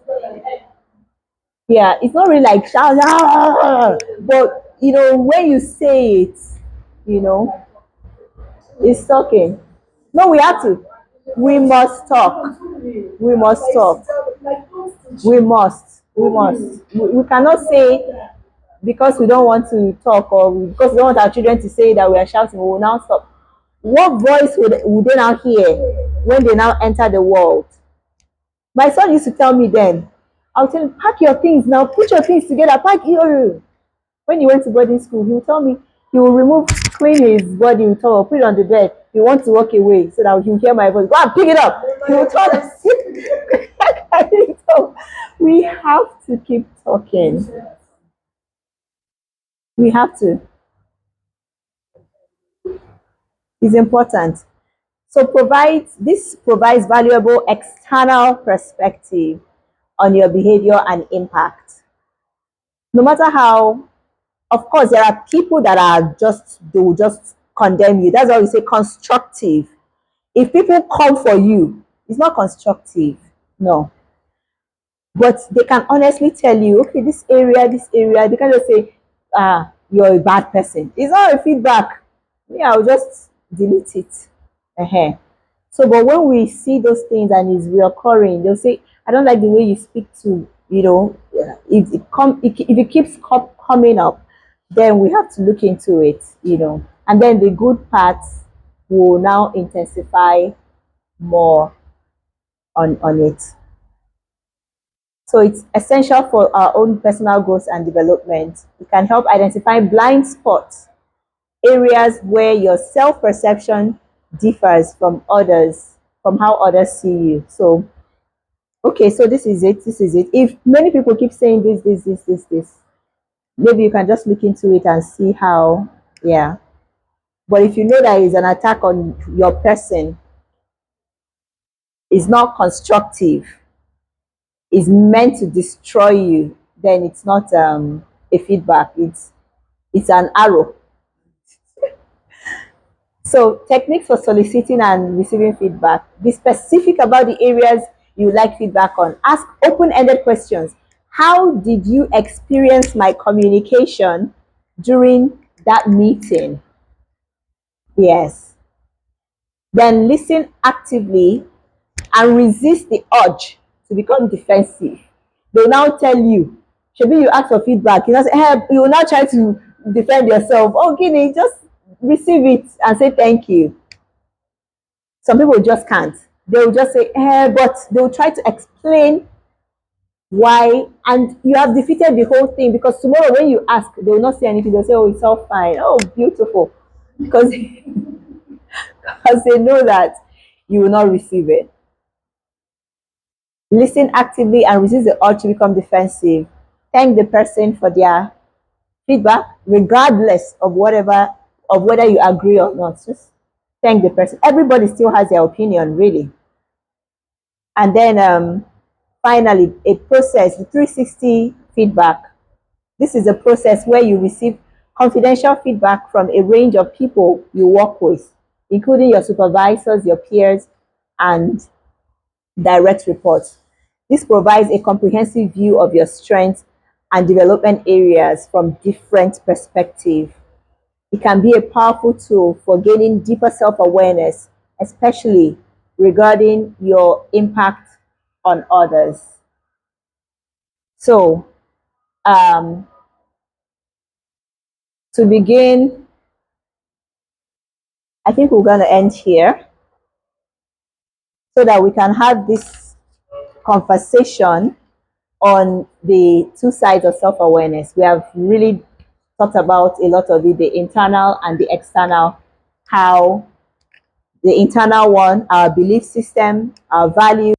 Yeah, it's not really like shout, "Ah!" But when you say it, you know, it's talking. No, we have to. We must talk. We must talk. We must. We must. We cannot say because we don't want to talk or because we don't want our children to say that we are shouting, we will now stop. What voice would they now hear when they now enter the world? My son used to tell me then, I'll tell him, pack your things now, put your things together, pack your. When he went to boarding school, he will tell me he will clean his body with towel, put it on the bed. He wants to walk away so that he will hear my voice. Go and pick it up. He will tell us. So we have to keep talking. We have to. It's important. So this provides valuable external perspective on your behavior and impact. No matter how, of course, there are people that they will just condemn you. That's why we say constructive. If people come for you, it's not constructive. No. But they can honestly tell you, okay, this area, they can just say, you're a bad person. It's not a feedback. Yeah, I'll just delete it. Uh-huh. So, but when we see those things and it's reoccurring, they'll say, I don't like the way you speak to, if it keeps coming up, then we have to look into it. And then the good parts will now intensify more on it. So it's essential for our own personal growth and development. It can help identify blind spots, areas where your self perception differs from others, from how others see you. So, okay, so this is it. This is it. If many people keep saying this, maybe you can just look into it and see how, yeah. But if you know that it's an attack on your person, is not constructive, is meant to destroy you, then it's not a feedback. It's an arrow. So, techniques for soliciting and receiving feedback. Be specific about the areas you like feedback on. Ask open ended questions. How did you experience my communication during that meeting? Yes. Then listen actively and resist the urge to become defensive. They'll now tell you, Shebi, you ask for feedback. You now say, hey, you will now try to defend yourself. Oh, Guinea, just receive it and say thank you. Some people just can't. They will just say, but they will try to explain why, and you have defeated the whole thing because tomorrow when you ask, they will not say anything. They'll say, oh, it's all fine. Oh, beautiful. Because, because they know that you will not receive it. Listen actively and resist the urge to become defensive. Thank the person for their feedback, regardless of whether you agree or not. Just thank the person. Everybody still has their opinion, really. And then finally, a process, the 360 feedback. This is a process where you receive confidential feedback from a range of people you work with, including your supervisors, your peers, and direct reports. This provides a comprehensive view of your strengths and development areas from different perspectives. It can be a powerful tool for gaining deeper self awareness, especially regarding your impact on others. So, um, to begin, I think we're going to end here so that we can have this conversation on the two sides of self awareness. We have really talked about a lot of it, the internal and the external, how the internal one, our belief system, our values,